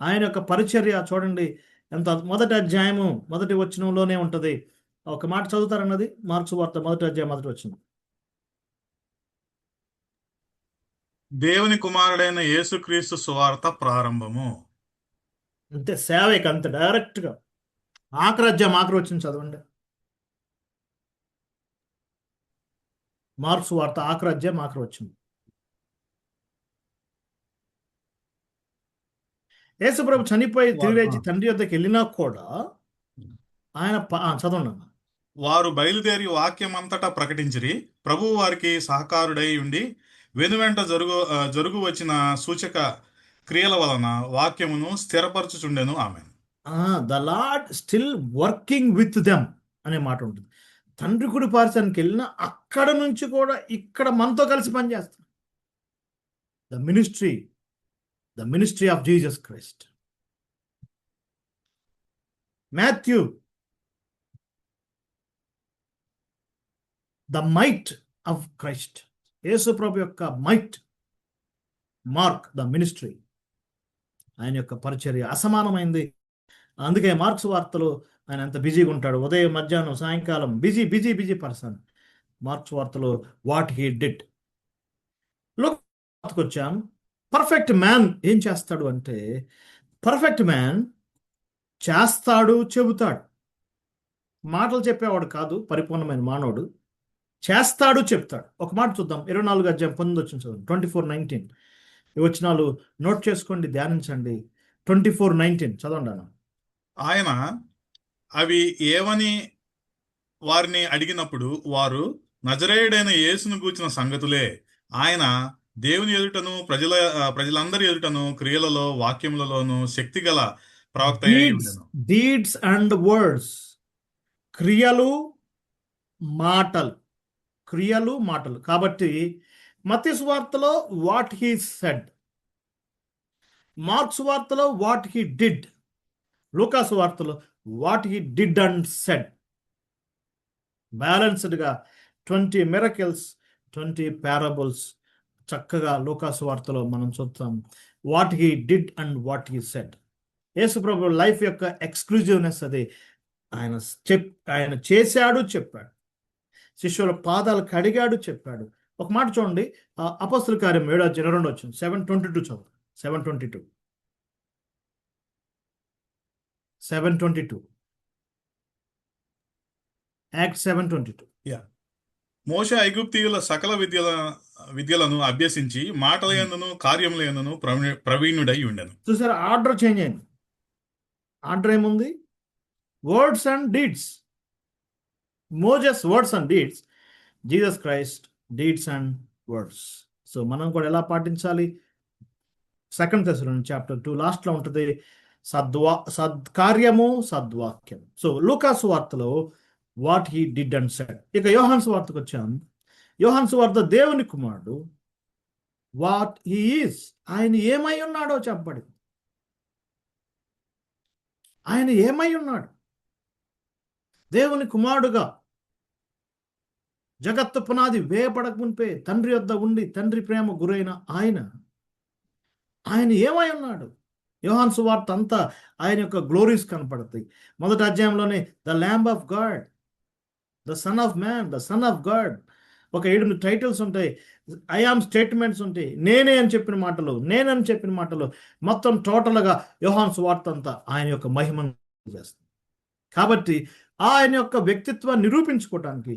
ఆయన యొక్క పరిచర్య చూడండి ఎంత. మొదటి అధ్యాయము 1వ వచనంలోనే ఉంటుంది. ఒక మాట చదువుతారన్నది మార్కు సువార్త 1వ అధ్యాయం 1వ వచనం. దేవుని కుమారుడైన యేసుక్రీస్తు సువార్త ప్రారంభము. అంతే, సేవకి అంత డైరెక్ట్గా. ఆఖరి అధ్యాయం ఆఖరి వచనం చదవండి. మార్కు సువార్త ఆఖరి అధ్యాయం ఆఖరి వచనం. యేసుప్రభు చనిపోయి తిరిగి తండ్రి వద్దకు వెళ్ళినా కూడా ఆయన చదవండి. వారు బయలుదేరి వాక్యం అంతటా ప్రకటించిరి. ప్రభువు వారికి సహకారుడై ఉండి వెనువెంట జరుగు వచ్చిన సూచక క్రియల వలన వాక్యమును స్థిరపరచుచుండెను. ఆమె the lord still working with them అనే మాట ఉంటుంది. తండ్రి కుడి పార్శ్వానికి వెళ్ళినా అక్కడ నుంచి కూడా ఇక్కడ మనతో కలిసి పనిచేస్తాం. The ministry of Jesus Christ. Matthew the might of Christ, యేసు ప్రభు యొక్క మైట్. మార్క్ ద మినిస్ట్రీ, ఆయన యొక్క పరిచర్య అసమానమైంది. అందుకే మార్క్స్ వార్తలో ఆయన ఎంత బిజీగా ఉంటాడు. ఉదయం, మధ్యాహ్నం, సాయంకాలం బిజీ పర్సన్. మార్క్స్ వార్తలో వాట్ హీ డిడ్. లోకి వచ్చాం. పర్ఫెక్ట్ మ్యాన్ ఏం చేస్తాడు అంటే, పర్ఫెక్ట్ మ్యాన్ చేస్తాడు, చెబుతాడు. మాటలు చెప్పేవాడు కాదు పరిపూర్ణమైన మానవుడు. చేస్తాడు, చెప్తాడు. ఒక మాట చూద్దాం. 24 అధ్యాయం 19 వచ్చిన చదువు. 24:19. ఈ వచనాలు నోట్ చేసుకోండి, ధ్యానించండి. 24:19 చదవండి అన్న. ఆయన అవి ఏమని వారిని అడిగినప్పుడు వారు నజరేయుడైన యేసును గూర్చిన సంగతులే. ఆయన దేవుని ఎదుటను ప్రజలందరి ఎదుటను క్రియలలో వాక్యములలోను శక్తిగల ప్రవక్త అయి ఉండెను. డీడ్స్ అండ్ వర్డ్స్, క్రియలు మాటలు. కాబట్టి మత్తయి సువార్తలో వాట్ హీ సెడ్, మార్క్స్ వార్తలో వాట్ హీ డిడ్, లూకా సువార్తలో what he did and said. బ్యాలెన్స్డ్గా 20 మిరకిల్స్, 20 పారబుల్స్ చక్కగా లూకా సువార్తలో మనం చూస్తాం. What he did and what he said. Yesu Prabhu life యొక్క ఎక్స్క్లూజివ్నెస్ అది. ఆయన ఆయన చేశాడు, చెప్పాడు. శిష్యుల పాదాలు కడిగాడు, చెప్పాడు. ఒక మాట చూడండి, అపొస్తలుల కార్యం 7:22 7:22 చదువు. 7:22 7:22 యాక్ట్ 7:22. మోషే ఐగుప్తీయుల సకల విద్యలను అభ్యసించి మాటల యందును కార్యముల యందును ప్రవీణుడై ఉండెను. చూసారా, ఆర్డర్ చేంజ్ అయింది. ఆర్డర్ ఏముంది? Words and deeds. Moses words and deeds, Jesus Christ deeds and words. So మనం కూడా ఎలా పాటించాలి? 2 Thessalonians chapter 2 లాస్ట్లో ఉంటుంది, సద్కార్యము సద్వాక్యం. సో లూకాసు వార్తలో what he did and said. ఇక యోహాను సువార్తకు వచ్చాం. యోహాను సువార్త దేవుని కుమారుడు, వాట్ హీ ఈజ్, ఆయన ఏమై ఉన్నాడో చెప్పబడింది. ఆయన ఏమై ఉన్నాడు? దేవుని కుమారుడుగా జగత్తు పునాది వేయబడక మునిపే తండ్రి వద్ద ఉండి తండ్రి ప్రేమ గురైన ఆయన ఏమై ఉన్నాడు? యోహాను సువార్త అంతా ఆయన యొక్క గ్లోరీస్ కనపడతాయి. మొదటి అధ్యాయంలోనే the lamb of God, the son of man, the son of God. ఒక 7 టైటిల్స్ ఉంటాయి, ఐ ఆమ్ స్టేట్మెంట్స్ ఉంటాయి, నేనని చెప్పిన మాటలు మొత్తం టోటల్గా యోహాను సువార్త అంతా ఆయన యొక్క మహిమను చేస్తుంది. కాబట్టి ఆయన యొక్క వ్యక్తిత్వాన్ని నిరూపించుకోవటానికి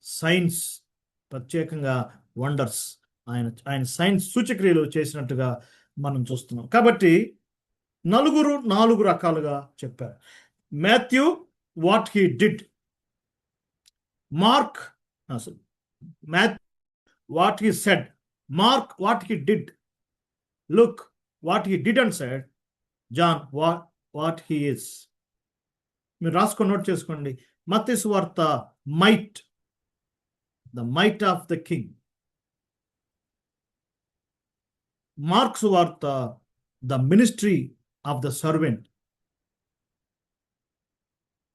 సైన్స్, ప్రత్యేకంగా వండర్స్, ఆయన సైన్స్ సూచక్రియలు చేసినట్టుగా మనం చూస్తున్నాం. కాబట్టి 4 రకాలుగా చెప్పారు. Matthew what he did, Mark what he said, Mark what he did, Luke what he did and said, John what he is. మీరు రాసుకొని నోట్ చేసుకోండి. మత్తయి సువార్త might, the might of the king. Mark సువార్త the ministry of the servant.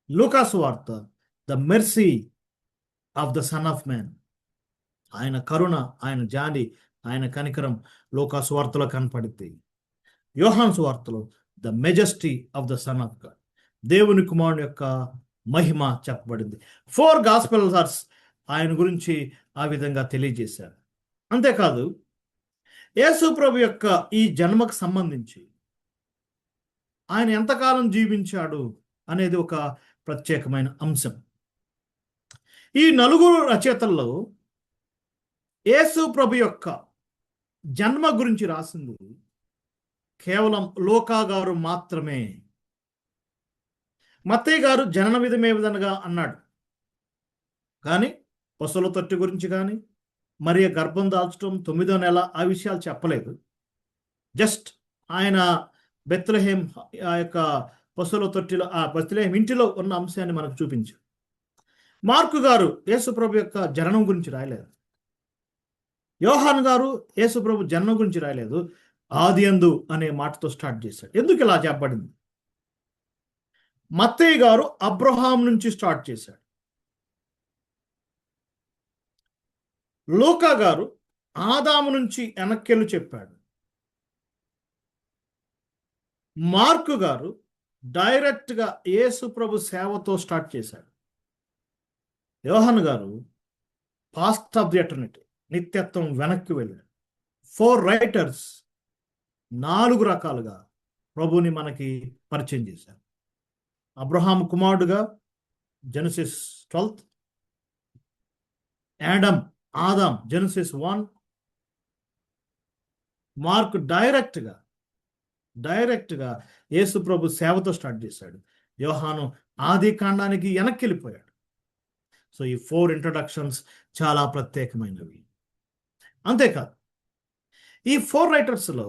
లూకా సువార్త the mercy of the son of man. ఆయన కరుణ, ఆయన జాలి, ఆయన కనికరం లూకా సువార్తలో కనపడుద్ది. యోహాను సువార్తలో the majesty of the son of God, దేవుని కుమారుడు యొక్క మహిమ చెప్పబడింది. 4 గాస్పెల్స్ ఆయన గురించి ఆ విధంగా తెలియజేశారు. అంతేకాదు, యేసు ప్రభు యొక్క ఈ జన్మకు సంబంధించి ఆయన ఎంతకాలం జీవించాడు అనేది ఒక ప్రత్యేకమైన అంశం. ఈ 4 రచయితల్లో యేసు ప్రభు యొక్క జన్మ గురించి రాసింది కేవలం లూకా గారు మాత్రమే. మత్తయి గారు జనన విధమే విధంగా అన్నాడు, కానీ పశువుల తొట్టి గురించి కానీ మరియ గర్భం దాల్చడం 9వ నెల ఆ విషయాలు చెప్పలేదు. జస్ట్ ఆయన బెత్లెహేం ఆ యొక్క పశువుల తొట్టిలో, ఆ బెత్లెహేం ఇంటిలో ఉన్న అంశాన్ని మనకు చూపించారు. మార్కు గారు యేసుప్రభు యొక్క జననం గురించి రాయలేదు. యోహాను గారు యేసుప్రభు జన్మ గురించి రాయలేదు. ఆదియందు అనే మాటతో స్టార్ట్ చేశాడు. ఎందుకు ఇలా చెప్పబడింది? మత్తయి గారు అబ్రహాం నుంచి స్టార్ట్ చేశాడు. లూకా గారు ఆదాము నుంచి వెనక్కెళ్ళు చెప్పాడు. మార్కు గారు డైరెక్ట్గా యేసు ప్రభు సేవతో స్టార్ట్ చేశాడు. యోహాను గారు పాస్ట్ ఆఫ్ ది ఎటర్నిటీ, నిత్యత్వం వెనక్కి వెళ్ళాడు. 4 రైటర్స్ 4 రకాలుగా ప్రభుని మనకి పరిచయం చేశారు. అబ్రహాం కుమారుడుగా జెనసిస్ 12, ఆదాం జెనసిస్ 1, మార్క్ డైరెక్ట్గా యేసు ప్రభు సేవతో స్టార్ట్ చేశాడు. యోహాను ఆది కాండానికి వెనక్కి వెళ్ళిపోయాడు. సో ఈ 4 ఇంట్రడక్షన్స్ చాలా ప్రత్యేకమైనవి. అంతేకాదు, ఈ 4 రైటర్స్లో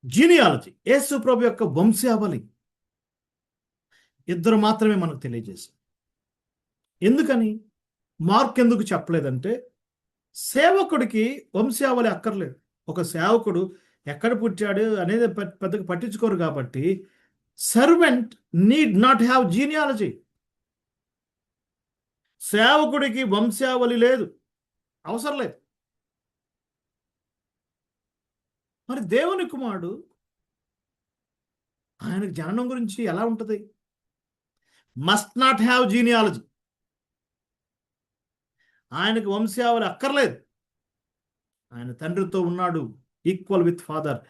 జీనియాలజీ, యేసు ప్రభు యొక్క వంశావళి 2 మాత్రమే మనకు తెలియజేశారు. ఎందుకని? మార్క్ ఎందుకు చెప్పలేదంటే, సేవకుడికి వంశావళి అక్కర్లేదు. ఒక సేవకుడు ఎక్కడ పుట్టాడు అనేది పెద్దగా పట్టించుకోరు. కాబట్టి servant need not have genealogy. సేవకుడికి వంశావళి లేదు, అవసరం లేదు. మరి దేవుని కుమారుడు ఆయనకు జననం గురించి ఎలా ఉంటుంది? Must not have genealogy. ఆయనకు వంశావళి అక్కర్లేదు. ఆయన తండ్రితో ఉన్నాడు, equal with father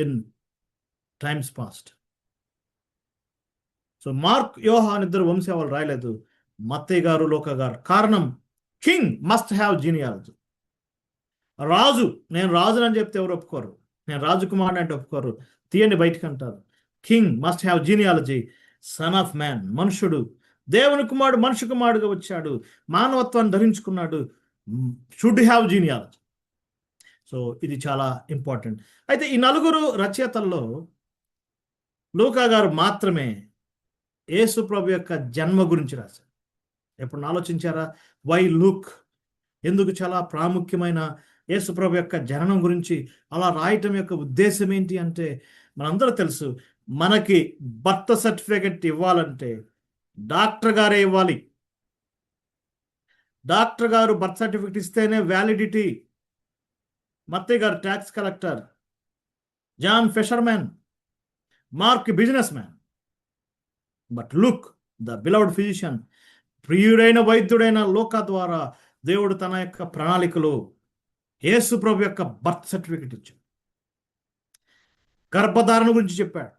in times past. So Mark, యోహాన్ ఇద్దరు వంశావళి రాయలేదు, మత్తయి గారు, లూకా గారు. కారణం, కింగ్ మస్ట్ హ్యావ్ జీనియాలజీ. రాజు, నేను రాజుని అని చెప్తే ఎవరు ఒప్పుకోరు. నేను రాజకుమారుడు అంటే ఒప్పుకోరు, తీయండి బయటికి అంటారు. King must have genealogy. Sun of man, మనుషుడు, దేవుని కుమారుడు, మనుషు కుమారుడుగా వచ్చాడు, మానవత్వాన్ని ధరించుకున్నాడు, షుడ్ హ్యావ్ జీనియాలజీ. సో ఇది చాలా ఇంపార్టెంట్. అయితే ఈ నలుగురు రచయితల్లో లూకా గారు మాత్రమే యేసు ప్రభు యొక్క జన్మ గురించి రాశారు. ఎప్పుడు ఆలోచించారా? Why Luke? ఎందుకు చాలా ప్రాముఖ్యమైన యేసు ప్రభు యొక్క జననం గురించి అలా రాయటం యొక్క ఉద్దేశం ఏంటి అంటే, మనందరూ తెలుసు, మనకి బర్త్ సర్టిఫికెట్ ఇవ్వాలంటే డాక్టర్ గారే ఇవ్వాలి. డాక్టర్ గారు బర్త్ సర్టిఫికెట్ ఇస్తేనే వ్యాలిడిటీ. మత్తయి గారు tax collector, John fisherman, Mark business man, but Luke the beloved physician, ప్రియుడైన వైద్యుడైన లూకా ద్వారా దేవుడు తన యొక్క ప్రణాళికలో యేసు ప్రభు యొక్క బర్త్ సర్టిఫికెట్ ఇచ్చాడు. గర్భధారణ గురించి చెప్పాడు.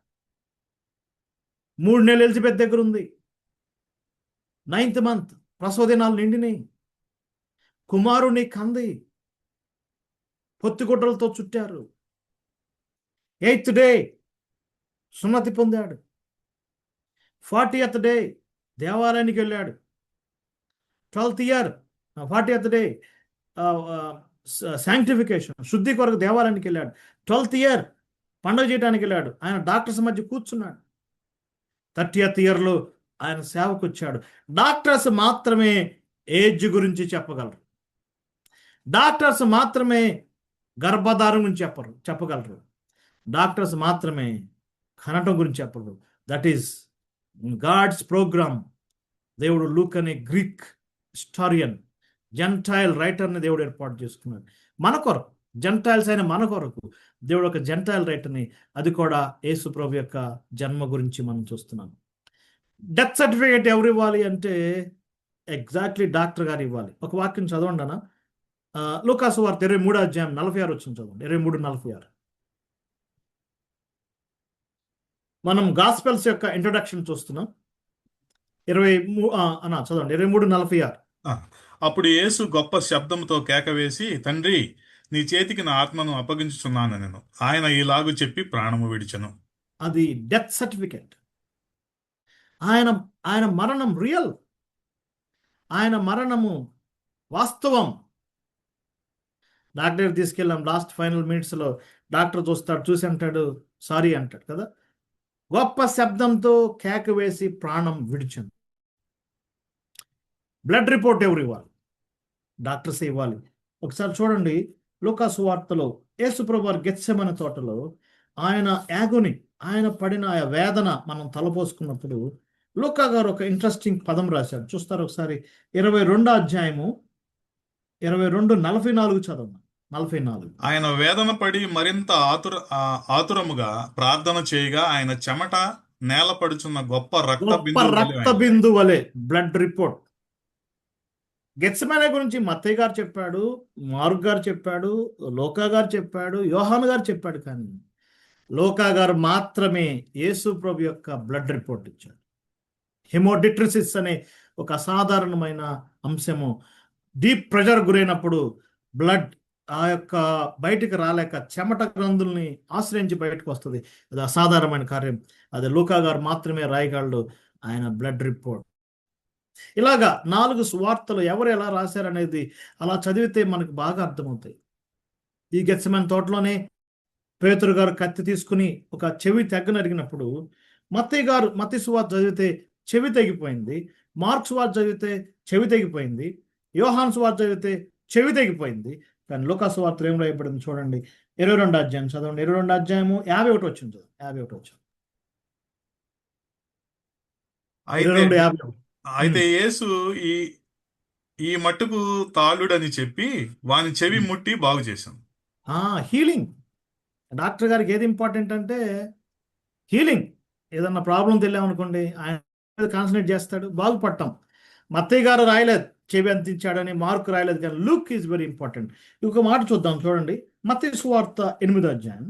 3 నెలలు ఎలిజబెత్ దగ్గర ఉంది, 9th మంత్, ప్రసవ దినాలు నిండినాయి, కుమారుని కంది, పొత్తిగుడ్డలతో చుట్టారు. 8th డే సున్నతి పొందాడు. 40th డే దేవాలయానికి వెళ్ళాడు. 12th year 40th day sanctification, శుద్ధి కొరకు దేవాలయానికి వెళ్ళాడు. 12th ఇయర్ పండుగ చేయడానికి వెళ్ళాడు. ఆయన డాక్టర్స్ మధ్య కూర్చున్నాడు. 30th ఇయర్లో ఆయన సేవకు వచ్చాడు. డాక్టర్స్ మాత్రమే ఏజ్ గురించి చెప్పగలరు. డాక్టర్స్ మాత్రమే గర్భధారం గురించి చెప్పగలరు. డాక్టర్స్ మాత్రమే కనటం గురించి చెప్పగలరు. That is God's program. దేవుడు లూక్ అనే గ్రీక్ హిస్టారియన్, జెంటైల్ రైటర్ని దేవుడు ఏర్పాటు చేసుకున్నాడు మన కొరకు. జెంటైల్స్ అయిన మన కొరకు దేవుడు ఒక జెంటైల్ రైటర్ని, అది కూడా యేసు ప్రభు యొక్క జన్మ గురించి మనం చూస్తున్నాం. డెత్ సర్టిఫికేట్ ఎవరు ఇవ్వాలి అంటే ఎగ్జాక్ట్లీ డాక్టర్ గారు ఇవ్వాలి. ఒక వాక్యం చదవండి అన్న, లూకా సువార్త 23వ అధ్యాయం 46 వచ్చింది చదవండి. 23:46. మనం గాస్పెల్స్ యొక్క ఇంట్రొడక్షన్ చూస్తున్నాం. 23 అన్న చదవండి, 23:46. అప్పుడు యేసు గొప్ప శబ్దంతో కేకవేసి, తండ్రి, నీ చేతికి నా ఆత్మను అప్పగించుచున్నాను నేను. ఆయన ఇలాగు చెప్పి ప్రాణము విడిచెను. అది డెత్ సర్టిఫికేట్. ఆయన మరణం రియల్. ఆయన మరణము వాస్తవం. డాక్టర్ తీసుకెళ్ళాం, లాస్ట్ ఫైనల్ మినిట్స్లో డాక్టర్ చూసి అంటాడు, సారీ అంటాడు కదా. గొప్ప శబ్దంతో కేక వేసి ప్రాణం విడిచాను. బ్లడ్ రిపోర్ట్ ఎవరు ఇవ్వాలి? డాక్టర్స్ ఇవ్వాలి. ఒకసారి చూడండి, లూకా సువార్తలో యేసు ప్రభు వారు గెత్సెమనే తోటలో ఆయన యాగోని, ఆయన పడిన ఆ వేదన మనం తలపోసుకున్నప్పుడు లూకా గారు ఒక ఇంట్రెస్టింగ్ పదం రాశాడు. చూస్తారు ఒకసారి. 22వ అధ్యాయము 22:44 చదవండి. 44. ఆయన వేదన పడి మరింత ఆతురముగా ప్రార్థన చేయగా ఆయన చెమట నేల పడుచున్న గొప్ప రక్త బిందువలే. Blood report. గెత్సెమనే గురించి మత్తయి గారు చెప్పాడు, మార్క్ గారు చెప్పాడు, లూకా గారు చెప్పాడు, యోహాను గారు చెప్పాడు. కానీ లూకా గారు మాత్రమే యేసు ప్రభు యొక్క బ్లడ్ రిపోర్ట్ ఇచ్చాడు. హెమోడిట్రిసిస్ అనే ఒక అసాధారణమైన అంశము. డీప్ ప్రెషర్ గురైనప్పుడు బ్లడ్ ఆ యొక్క బయటికి రాలేక చెమట గ్రంథుల్ని ఆశ్రయించి బయటకు వస్తుంది. అది అసాధారణమైన కార్యం. అది లూకా గారు మాత్రమే రాయగలడు, ఆయన బ్లడ్ రిపోర్ట్. ఇలాగా 4 సువార్తలు ఎవరు ఎలా రాశారనేది అలా చదివితే మనకు బాగా అర్థమవుతాయి. ఈ గెత్సెమనే తోటలోనే పేతురు గారు కత్తి తీసుకుని ఒక చెవి తెగ్గనరిగినప్పుడు మత్తయి సువార్త చదివితే చెవి తెగిపోయింది. మార్క్ సువార్త చదివితే చెవి తెగిపోయింది. యోహాను సువార్త చదివితే చెవి తెగిపోయింది. కానీ లూకా సువార్తలో ఏం రాయబడింది చూడండి. 22వ అధ్యాయం చదవండి. 22వ అధ్యాయము 51 వచ్చింది. 51 వచ్చింది. అయితే యేసు ఈ మట్టుకు తాళుడని చెప్పి వాని చెవి ముట్టి బాగు చేశాం. హీలింగ్. డాక్టర్ గారికి ఏది ఇంపార్టెంట్ అంటే హీలింగ్. ఏదన్నా ప్రాబ్లం తెలియమనుకోండి, ఆయన మీద కాన్సన్ట్రేట్ చేస్తాడు, బాగుపడటం. మత్తయ్య గారు రాయలేదు చెవి అందించాడని, మార్కు రాయలేదు, కానీ లుక్ ఈజ్ వెరీ ఇంపార్టెంట్. ఇంకొక మాట చూద్దాం, చూడండి. మత్తయి సువార్త 8వ అధ్యాయం,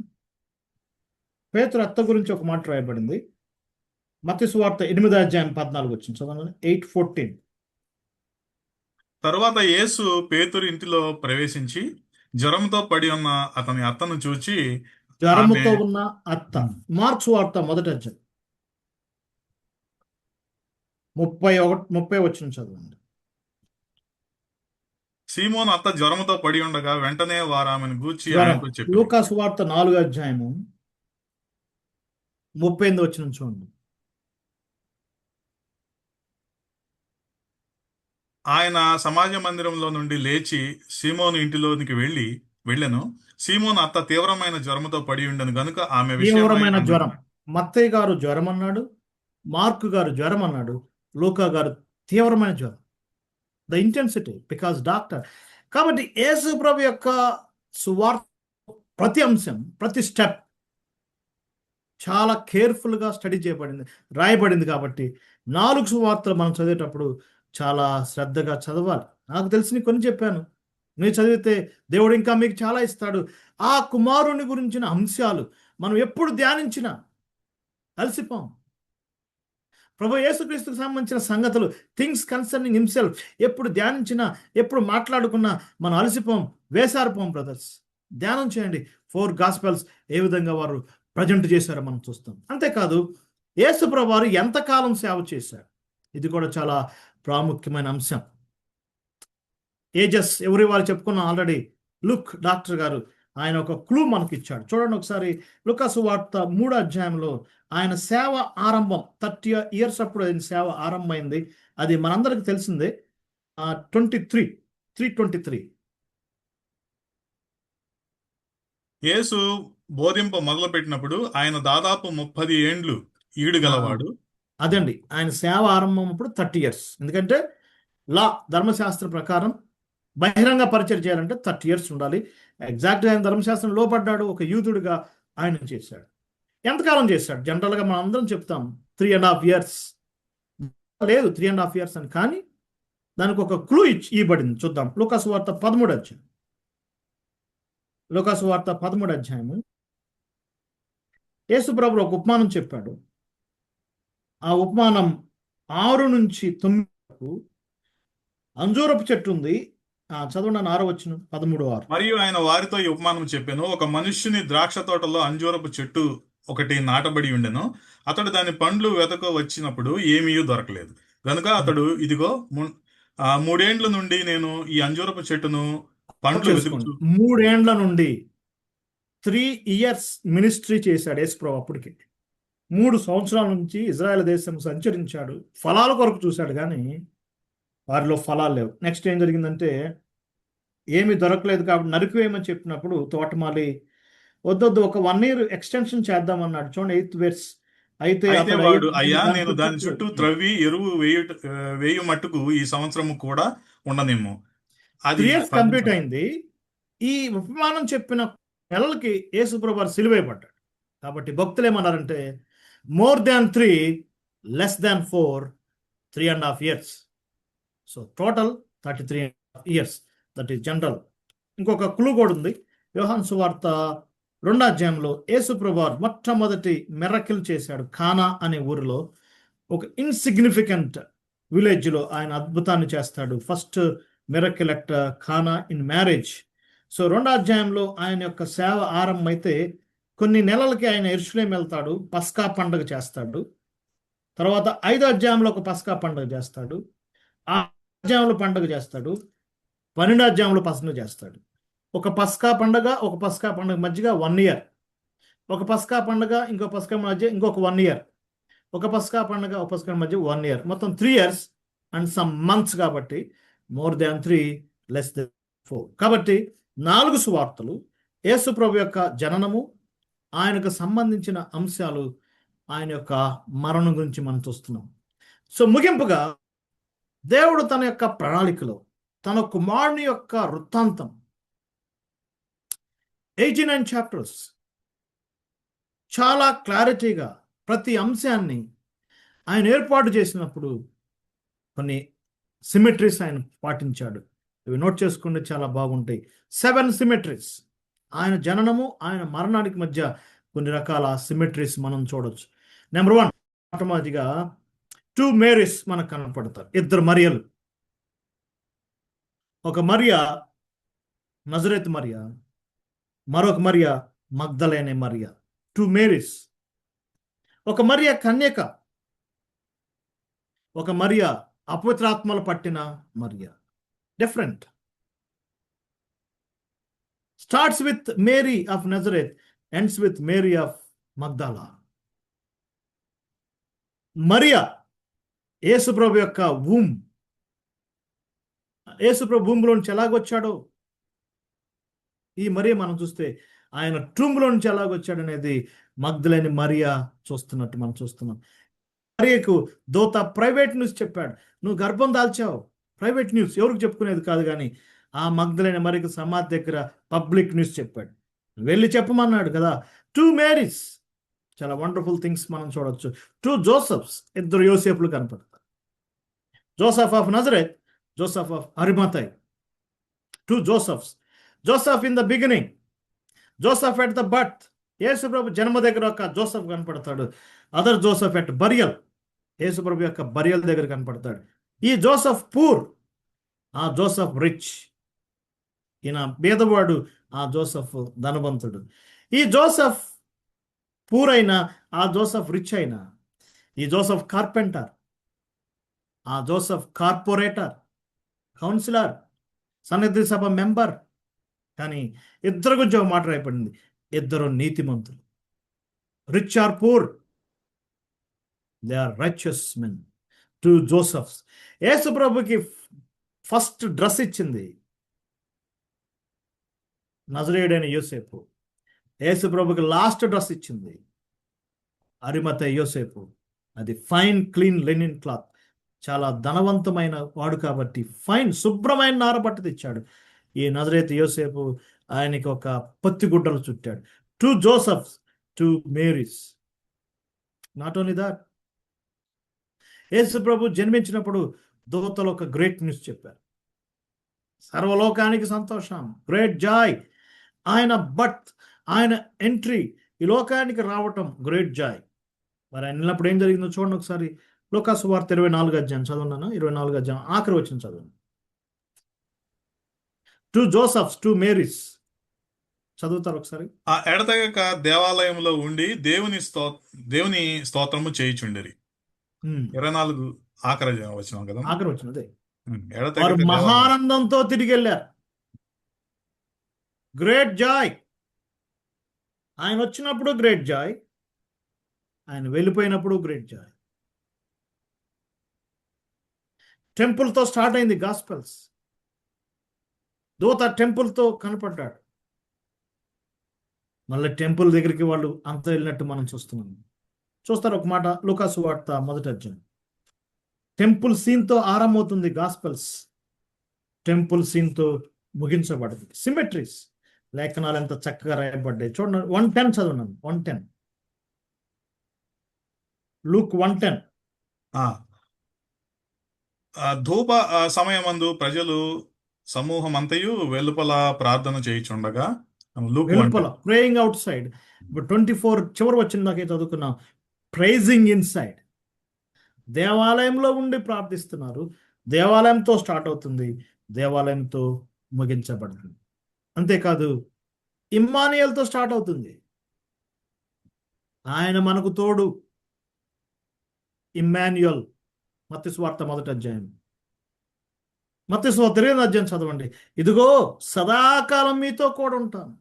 పేతురు అత్త గురించి ఒక మాట రాయబడింది. మత్తయి సువార్త 8వ అధ్యాయం 14 వచ్చింది, చదవండి. 8:14. తరువాత యేసు పేతురు ఇంటిలో ప్రవేశించి జ్వరంతో పడి ఉన్న అతని అత్తను చూచి ఆమె జ్వరముతో ఉన్న అత్త. మార్క్స్ వార్త 1వ అధ్యాయం 30 వచ్చిన చదవండి. సీమోను అత్త జ్వరముతో పడి ఉండగా వెంటనే వారు ఆమెను గూర్చి జ్వరం. ఆయనతో చెప్పారు. లూకాసు వార్త 4వ అధ్యాయము 38 వచ్చిన చూడండి. ఆయన సమాజ మందిరంలో నుండి లేచి సీమోను ఇంటిలోనికి వెళ్ళెను. సీమోను అత్త తీవ్రమైన జ్వరముతో పడి ఉండెను గనుక ఆమె విషయమై తీవ్రమైన ఆమె జ్వరం. మత్తయ్య గారు జ్వరం అన్నాడు, మార్కు గారు జ్వరం అన్నాడు, లూకా గారు తీవ్రమైన జ్వరం. The intensity because doctor. కాబట్టి యేసు ప్రభు యొక్క సువార్త ప్రతి అంశం, ప్రతి స్టెప్ చాలా కేర్ఫుల్గా స్టడీ చేయబడింది, రాయబడింది. కాబట్టి 4 సువార్తలు మనం చదివేటప్పుడు చాలా శ్రద్ధగా చదవాలి. నాకు తెలిసి కొన్ని చెప్పాను, మీరు చదివితే దేవుడు ఇంకా మీకు చాలా ఇస్తాడు. ఆ కుమారుని గురించిన అంశాలు మనం ఎప్పుడు ధ్యానించినా అలసిపోం. ప్రభు యేసుక్రీస్తుకు సంబంధించిన సంగతులు, థింగ్స్ కన్సర్నింగ్ హిమ్సెల్ఫ్ ఎప్పుడు ధ్యానించినా, ఎప్పుడు మాట్లాడుకున్నా మనం అలసిపోం, వేసారిపోం. బ్రదర్స్, ధ్యానం చేయండి. 4 గాస్పెల్స్ ఏ విధంగా వారు ప్రజెంట్ చేశారో మనం చూస్తాం. అంతేకాదు యేసు ప్రభు వారు ఎంతకాలం సేవ చేశారు, ఇది కూడా చాలా ప్రాముఖ్యమైన అంశం. ఏజెస్ ఎవరి వారు చెప్పుకున్నాం ఆల్రెడీ. లుక్ డాక్టర్ గారు ఆయన ఒక క్లూ మనకి ఇచ్చాడు. చూడండి ఒకసారి. లూకాసు వార్త 3వ అధ్యాయంలో ఆయన సేవ ఆరంభం, 30 years అప్పుడు ఆయన సేవ ఆరంభమైంది. అది మనందరికి తెలిసిందే. 3:23 యేసు బోధింప మొదలు పెట్టినప్పుడు ఆయన దాదాపు 30 ఏండ్లు ఈడు గలవాడు. అదండి ఆయన సేవ ఆరంభం అప్పుడు 30 years. ఎందుకంటే ధర్మశాస్త్ర ప్రకారం బహిరంగ పరిచయం చేయాలంటే 30 years ఉండాలి. ఎగ్జాక్ట్గా ఆయన ధర్మశాస్త్రం లోపడ్డాడు, ఒక యూదుడిగా ఆయన చేశాడు. ఎంతకాలం చేశాడు? జనరల్గా మనం అందరం చెప్తాం 3.5 years. లేదు 3.5 years అని, కానీ దానికి ఒక క్లూ ఇవ్వబడింది. చూద్దాం. లూకాసు వార్త 13వ అధ్యాయం. లూకాసు వార్త 13వ అధ్యాయము. యేసు ప్రభువు ఒక ఉపమానం చెప్పాడు. ఆ ఉపమానం 6 నుంచి 9 వరకు. అంజూరపు చెట్టు ఉంది. చదవండి 6వ వచనం, 13:6. మరియు ఆయన వారితో ఈ ఉపమానం చెప్పాను. ఒక మనుష్యుని ద్రాక్ష తోటలో అంజూరపు చెట్టు ఒకటి నాటబడి ఉండెను. అతడు దాని పండ్లు వెతక వచ్చినప్పుడు ఏమీ దొరకలేదు గనుక అతడు, ఇదిగో 3 ఏండ్ల నుండి నేను ఈ అంజూరపు చెట్టును పండ్లు వెతుకుచు. 3 ఏండ్ల నుండి 3 years మినిస్ట్రీ చేశాడు యేసు ప్రభు. అప్పటికి 3 సంవత్సరాల నుంచి ఇజ్రాయెల్ దేశం సంచరించాడు, ఫలాల కొరకు చూశాడు, కానీ వారిలో ఫలాలు లేవు. నెక్స్ట్ ఏం జరిగిందంటే, ఏమి దొరకలేదు కాబట్టి నరికివేయమని చెప్పినప్పుడు తోటమాలి వద్దొద్దు, ఒక 1 year ఎక్స్టెన్షన్ చేద్దామన్నాడు. చూడండి 8th verse. అయితే వాడు, అయ్యా నేను దాని చుట్టూ త్రవ్వి ఎరువు వేయు మట్టుకు ఈ సంవత్సరము కూడా ఉండనేమో. 3 years కంప్లీట్ అయింది. ఈ ఉపమానం చెప్పిన నెలలకి యేసు ప్రభు వారు సిలువేయబడ్డాడు. కాబట్టి భక్తులు ఏమన్నారంటే, more than 3, less than 4, 3.5 years. So total 33 years. That is general. ఇంకొక క్లూ కూడా ఉంది. యోహాను సువార్త 2వ అధ్యాయంలో యేసు ప్రభు వారు మొట్టమొదటి మిరకిల్ చేశాడు. కానా అనే ఊరిలో, ఒక ఇన్సిగ్నిఫికెంట్ విలేజ్లో ఆయన అద్భుతాన్ని చేస్తాడు. ఫస్ట్ మిరకిల్ అట్ కానా ఇన్ మ్యారేజ్. సో 2వ అధ్యాయంలో ఆయన యొక్క సేవ ఆరంభమైతే కొన్ని నెలలకి ఆయన యెరూషలేం వెళ్తాడు, పస్కా పండుగ చేస్తాడు. తర్వాత 5వ అధ్యాయంలో ఒక పస్కా పండుగ చేస్తాడు, 6వ అధ్యాయంలో పండుగ చేస్తాడు, 12వ అధ్యాయంలో పండుగ చేస్తాడు. ఒక పస్కా పండుగ మధ్యగా 1 year, ఒక పస్కా పండుగ ఇంకో పస్కా మధ్య ఇంకొక 1 year, ఒక పస్కా పండుగ ఒక పస్కా మధ్య 1 year, మొత్తం 3 years అండ్ సమ్ మంత్స్. కాబట్టి more than 3, less than 4. కాబట్టి 4 సువార్తలు యేసు ప్రభు యొక్క జననము, ఆయనకు సంబంధించిన అంశాలు, ఆయన యొక్క మరణం గురించి మనం చూస్తున్నాం. సో ముగింపుగా దేవుడు తన యొక్క ప్రణాళికలో తన కుమారుని యొక్క వృత్తాంతం 89 chapters చాలా క్లారిటీగా ప్రతి అంశాన్ని ఆయన ఏర్పాటు చేసినప్పుడు కొన్ని సిమెట్రీస్ ఆయన పాటించాడు. ఇవి నోట్ చేసుకుంటే చాలా బాగుంటాయి. 7 సిమెట్రీస్. ఆయన జననము ఆయన మరణానికి మధ్య కొన్ని రకాల సిమెట్రీస్ మనం చూడొచ్చు. నెంబర్ 1, మొట్టమొదటిగా 2 మేరీస్ మనకు కనపడతారు. 2 మరియలు. ఒక మరియా నజరేతు మరియా, మరొక మరియా మగ్దలేనే మరియా. 2 మేరీస్. ఒక మరియా కన్యక, ఒక మరియా అపవిత్రాత్మలు పట్టిన మరియా. Different. Starts with Mary of Nazareth, ends with Mary of Magdala. మరియా యేసుప్రభు యొక్క వూమ్, యేసుప్రభు భూమిలో నుంచి ఎలాగొచ్చాడో ఈ మరియా మనం చూస్తే ఆయన టూంలో నుంచి ఎలాగొచ్చాడు అనేది మగ్దలేని మరియా చూస్తున్నట్టు మనం చూస్తున్నాం. మరియకు దూత ప్రైవేట్ న్యూస్ చెప్పాడు. నువ్వు గర్భం దాల్చావు. ప్రైవేట్ న్యూస్, ఎవరికి చెప్పుకునేది కాదు. కానీ ఆ మగ్దలేని మరియకు సమాధి దగ్గర పబ్లిక్ న్యూస్ చెప్పాడు. వెళ్ళి చెప్పమన్నాడు కదా. 2 మేరీస్. చాలా వండర్ఫుల్ థింగ్స్ మనం చూడొచ్చు. 2 జోసెఫ్స్, 2 యోసేపులు కనపడతారు. Joseph of Nazareth, Joseph of Arimathea. 2 Josephs. Joseph in the beginning, Joseph at the birth. యేసుప్రభు జన్మ దగ్గర ఒక జోసెఫ్ కనపడతాడు. అదర్ జోసెఫ్ ఎట్ బరియల్, యేసుప్రభు యొక్క బరియల్ దగ్గర కనపడతాడు. ఈ జోసెఫ్ పూర్, ఆ జోసెఫ్ రిచ్. ఈయన బీదవాడు, ఆ జోసెఫ్ ధనవంతుడు. ఈ జోసెఫ్ పూర్ అయినా, ఆ జోసెఫ్ రిచ్ అయినా. ఈ జోసెఫ్ కార్పెంటర్, ఆ జోసెఫ్ కార్పొరేటర్, కౌన్సిలర్, సన్నిధి సభ మెంబర్. కానీ ఇద్దరు గురించి ఒక మాట రాయబడింది, 2 నీతిమంతులు. Rich or poor, they are righteous men. 2 Josephs. యేసు ప్రభుకి ఫస్ట్ డ్రెస్ ఇచ్చింది నజరేయుడైన యోసేపు. యేసు ప్రభుకి లాస్ట్ డ్రెస్ ఇచ్చింది అరిమతై యోసేపు. అది ఫైన్ క్లీన్ లెనిన్ క్లాత్. చాలా ధనవంతమైన వాడు కాబట్టి ఫైన్ శుభ్రమైన నారబట్ట తెచ్చాడు. ఈ నజరేతు యోసేపు ఆయనకి ఒక పత్తి గుడ్డలు చుట్టాడు. 2 Josephs, 2 Marys. Not only that, యేసు ప్రభు జన్మించినప్పుడు దూతలు ఒక గ్రేట్ న్యూస్ చెప్పారు. సర్వలోకానికి సంతోషం, గ్రేట్ జాయ్. ఆయన బర్త్, ఆయన ఎంట్రీ, ఈ లోకానికి రావటం గ్రేట్ జాయ్. మరి ఆయన వెళ్ళినప్పుడు ఏం జరిగిందో చూడండి ఒకసారి. లూకా సువార్త 24 అధ్యాయం చదువున్నాను. 24 అధ్యాయం ఆఖరి వచనం చదవండి. 2 జోసెఫ్స్, 2 మేరీస్. చదువుతారు ఒకసారి. ఆ ఎడతెగక దేవాలయంలో ఉండి దేవుని స్తోత్రము చేయుచుండిరి. 24 ఆఖరి వచనం కదా. ఆఖరి వచనం అదే. వారు ఎడతెగక మహానందంతో తిరిగి వెళ్ళారు. Great joy. ఆయన వచ్చినప్పుడు గ్రేట్ జాయ్, ఆయన వెళ్ళిపోయినప్పుడు గ్రేట్ జాయ్. టెంపుల్తో స్టార్ట్ అయింది గాస్పెల్స్. దూత టెంపుల్తో కనపడ్డాడు. మళ్ళీ టెంపుల్ దగ్గరికి వాళ్ళు అంత వెళ్ళినట్టు మనం చూస్తున్నాం. చూస్తారు ఒక మాట, లూకా సువార్త 1వ అధ్యాయం. టెంపుల్ సీన్తో ఆరంభమవుతుంది గాస్పెల్స్, టెంపుల్ సీన్తో ముగించబడింది. సిమెట్రీస్. లేఖనాలు ఎంత చక్కగా రాయబడ్డాయి చూడండి. 110 చదువున్నాను. 110 లూక్ 110. ధూప సమయమందు ప్రజలు సమూహమంతయు వెలుపల ప్రార్థన చేయుచుండగా. వెలుపల ప్రేయింగ్ అవుట్ సైడ్. 24 చివరి వచ్చిందాకే చదువుకున్నాం. Praising inside. దేవాలయంలో ఉండి ప్రార్థిస్తున్నారు. దేవాలయంతో స్టార్ట్ అవుతుంది, దేవాలయంతో ముగించబడుతుంది. అంతేకాదు ఇమ్మానుయేల్తో స్టార్ట్ అవుతుంది. ఆయన మనకు తోడు. ఇమ్మాన్యుయల్. మత్తయి సువార్త 1వ అధ్యాయం. మత్తయి సువార్త 2వ అధ్యాయం చదవండి. ఇదిగో సదాకాలం మీతో కూడా ఉంటాను.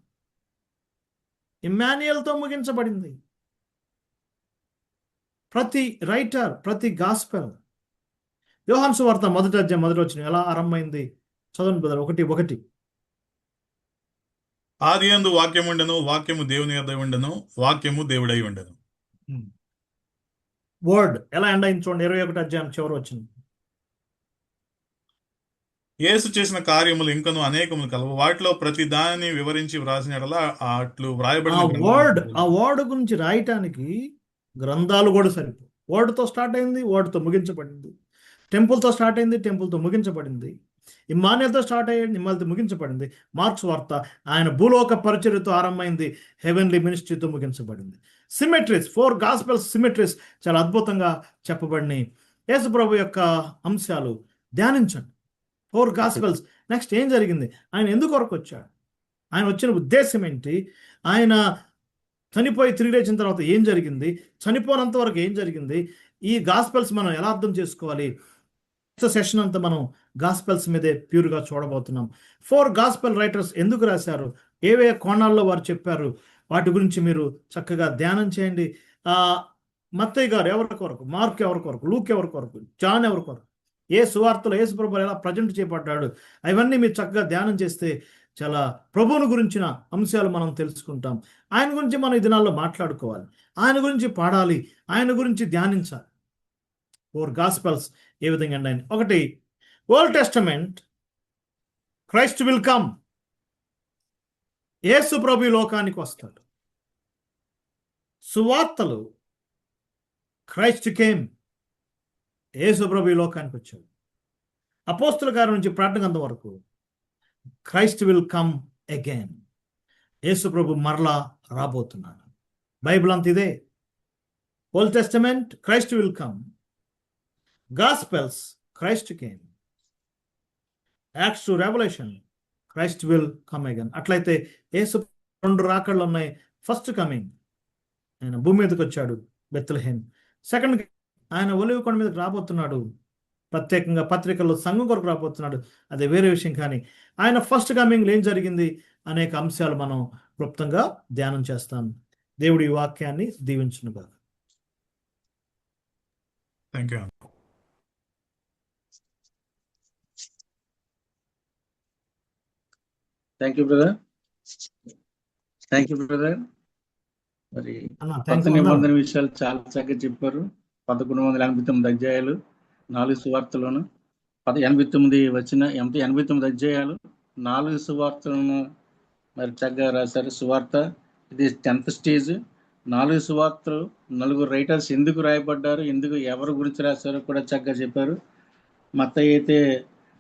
ఇమ్మాన్యుయేల్తో ముగించబడింది. ప్రతి రైటర్, ప్రతి గాస్పెల్. యోహాను సువార్త 1వ అధ్యాయం 1వ వచనం ఎలా ఆరంభమైంది చదవండి బ్రదర్. 1:1. ఆదియందు వాక్యము ఉండెను, వాక్యము దేవుని యొద్ద ఉండెను, వాక్యము దేవుడై ఉండెను. వర్డ్ ఎలా ఎండ్ అయింది చూడండి. 21వ అధ్యాయం చివరి వచ్చింది. యేసు చేసిన కార్యములు ఇంకను అనేకములు కలవు, వాటిలో ప్రతి దానిని వివరించి వ్రాసిన అట్లు వ్రాయబడిన ఆ వర్డ్ గురించి రాయటానికి గ్రంథాలు కూడా సరిపో. వర్డ్తో స్టార్ట్ అయింది, వర్డ్తో ముగించబడింది. టెంపుల్తో స్టార్ట్ అయింది, టెంపుల్తో ముగించబడింది. ఇమ్మానుయేల్తో స్టార్ట్ అయ్యింది, ఇమ్మానుయేల్తో ముగించబడింది. మార్క్స్ వార్త ఆయన భూలోక పరిచర్యతో ఆరంభమైంది, హెవెన్లీ మినిస్ట్రీతో ముగించబడింది. సిమెట్రీస్, 4 గాస్పెల్స్ సిమెట్రీస్ చాలా అద్భుతంగా చెప్పబడినాయి. యేసు ప్రభు యొక్క అంశాలు ధ్యానించండి. 4 గాస్పెల్స్. నెక్స్ట్ ఏం జరిగింది, ఆయన ఎందుకు వరకు వచ్చాడు, ఆయన వచ్చిన ఉద్దేశం ఏంటి, ఆయన చనిపోయి తిరిగి లేచిన తర్వాత ఏం జరిగింది, చనిపోనంత వరకు ఏం జరిగింది, ఈ గాస్పెల్స్ మనం ఎలా అర్థం చేసుకోవాలి. సెషన్ అంతా మనం గాస్పెల్స్ మీదే ప్యూర్గా చూడబోతున్నాం. 4 గాస్పెల్ రైటర్స్ ఎందుకు రాశారు, ఏవే కోణాల్లో వారు చెప్పారు, వాటి గురించి మీరు చక్కగా ధ్యానం చేయండి. మత్తయి గారు ఎవరి కొరకు, మార్క్ ఎవరి కొరకు, లూక్ ఎవరి కొరకు, జాన్ ఎవరి కొరకు, ఏ సువార్తలో యేసు ప్రభు ఎలా ప్రజెంట్ చేయబడ్డాడు, అవన్నీ మీరు చక్కగా ధ్యానం చేస్తే చాలా ప్రభువుని గురించిన అంశాలు మనం తెలుసుకుంటాం. ఆయన గురించి మనం ఈ దినాల్లో మాట్లాడుకోవాలి, ఆయన గురించి పాడాలి, ఆయన గురించి ధ్యానించాలి. 4 గాస్పెల్స్ ఏ విధంగా అండి. ఒకటి, old testament, Christ will come, యేసు ప్రభు ఈ లోకానికి వస్తాడు. సువార్తలు, క్రైస్ట్ కేమ్, యేసు ప్రభు ఈ లోకానికి వచ్చాడు. అపోస్తుల గారి నుంచి ప్రకటన గ్రంథం వరకు క్రైస్ట్ విల్ కమ్ అగైన్, యేసు ప్రభు మరలా రాబోతున్నాడు. బైబిల్ అంత ఇదే. Old testament, Christ will come. Gospels, Christ came. Acts to revolution, Christ will come again. అట్లయితే యేసు 2 రాకళ్ళు ఉన్నాయి. ఫస్ట్ కమింగ్, ఆయన భూమి మీదకి వచ్చాడు, బెత్లెహేమ్. సెకండ్, ఆయన ఒలివ కొండ మీదకి రాబోతున్నాడు, ప్రత్యేకంగా పత్రికల్లో సంఘం కొరకు రాబోతున్నాడు, అదే వేరే విషయం. కానీ ఆయన ఫస్ట్ కమింగ్లో ఏం జరిగింది అనేక అంశాలు మనం క్లుప్తంగా ధ్యానం చేస్తాం. దేవుడి ఈ వాక్యాన్ని దీవించునుగా. Thank you. Thank you brother. Thank you brother. మరి కొత్త నిబంధన విషయాలు చాలా చక్కగా చెప్పారు. 1189 అధ్యాయాలు, 4 సువార్తలను, 89 అధ్యాయాలు, 4 సువార్తలను మరి చక్కగా రాశారు. సువార్త ఇది 10th స్టేజ్. 4 సువార్తలు, 4 రైటర్స్ ఎందుకు రాయబడ్డారు, ఎందుకు ఎవరి గురించి రాశారో కూడా చక్కగా చెప్పారు. మత్తయి అయితే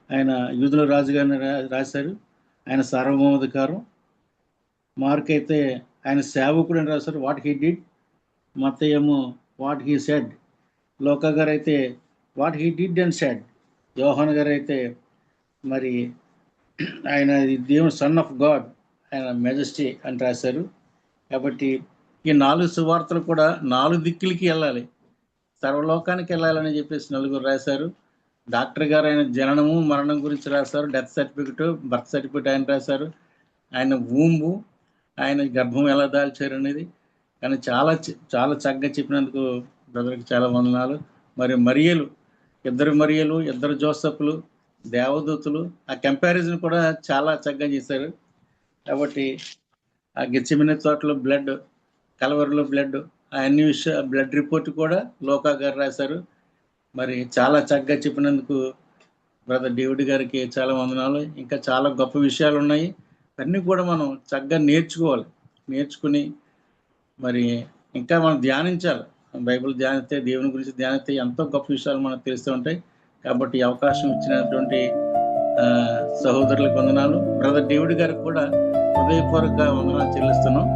ఆయన యూదుల రాజుగారిని రాశారు, ఆయన సార్వభౌమాధికారం. మార్క్ అయితే ఆయన సేవకుడు అని రాశారు, వాట్ హీ డిడ్. మత్తయి ఏమో వాట్ హీ సెడ్. లోకా గారు అయితే what he did and said. యోహాన్ గారు అయితే మరి ఆయన దేవుని సన్ ఆఫ్ గాడ్, ఆయన మెజెస్టీ అని రాశారు. కాబట్టి ఈ 4 సువార్తలు కూడా 4 దిక్కులకి వెళ్ళాలి, సర్వలోకానికి వెళ్ళాలని చెప్పేసి 4 రాశారు. డాక్టర్ గారు ఆయన జననము మరణం గురించి రాశారు, డెత్ సర్టిఫికెట్, బర్త్ సర్టిఫికెట్ ఆయన రాశారు, ఆయన ఊంబు, ఆయన గర్భం ఎలా దాల్చారు అనేది. కానీ చాలా చాలా చక్కగా చెప్పినందుకు బ్రదర్కి చాలా వందనాలు. మరి మరియలు, 2 మరియలు, 2 జోసఫ్లు, దేవదూతులు, ఆ కంపారిజన్ కూడా చాలా చక్కగా చేశారు. కాబట్టి ఆ గెత్సెమనే తోటలో బ్లడ్, కలవరిలో బ్లడ్, అన్ని విషయాలు బ్లడ్ రిపోర్ట్ కూడా లోకా గారు రాశారు. మరి చాలా చక్కగా చెప్పినందుకు బ్రదర్ డేవిడ్ గారికి చాలా వందనాలు. ఇంకా చాలా గొప్ప విషయాలు ఉన్నాయి, అన్నీ కూడా మనం చక్కగా నేర్చుకోవాలి. నేర్చుకుని మరి ఇంకా మనం ధ్యానించాలి. బైబిల్ ధ్యానిస్తే, దేవుని గురించి ధ్యానిస్తే ఎంతో గొప్ప విషయాలు మనకు తెలుస్తూ ఉంటాయి. కాబట్టి ఈ అవకాశం ఇచ్చినటువంటి సహోదరులకు వందనాలు. బ్రదర్ డేవిడ్ గారికి కూడా హృదయపూర్వక వందనాలు చెల్లిస్తున్నాం.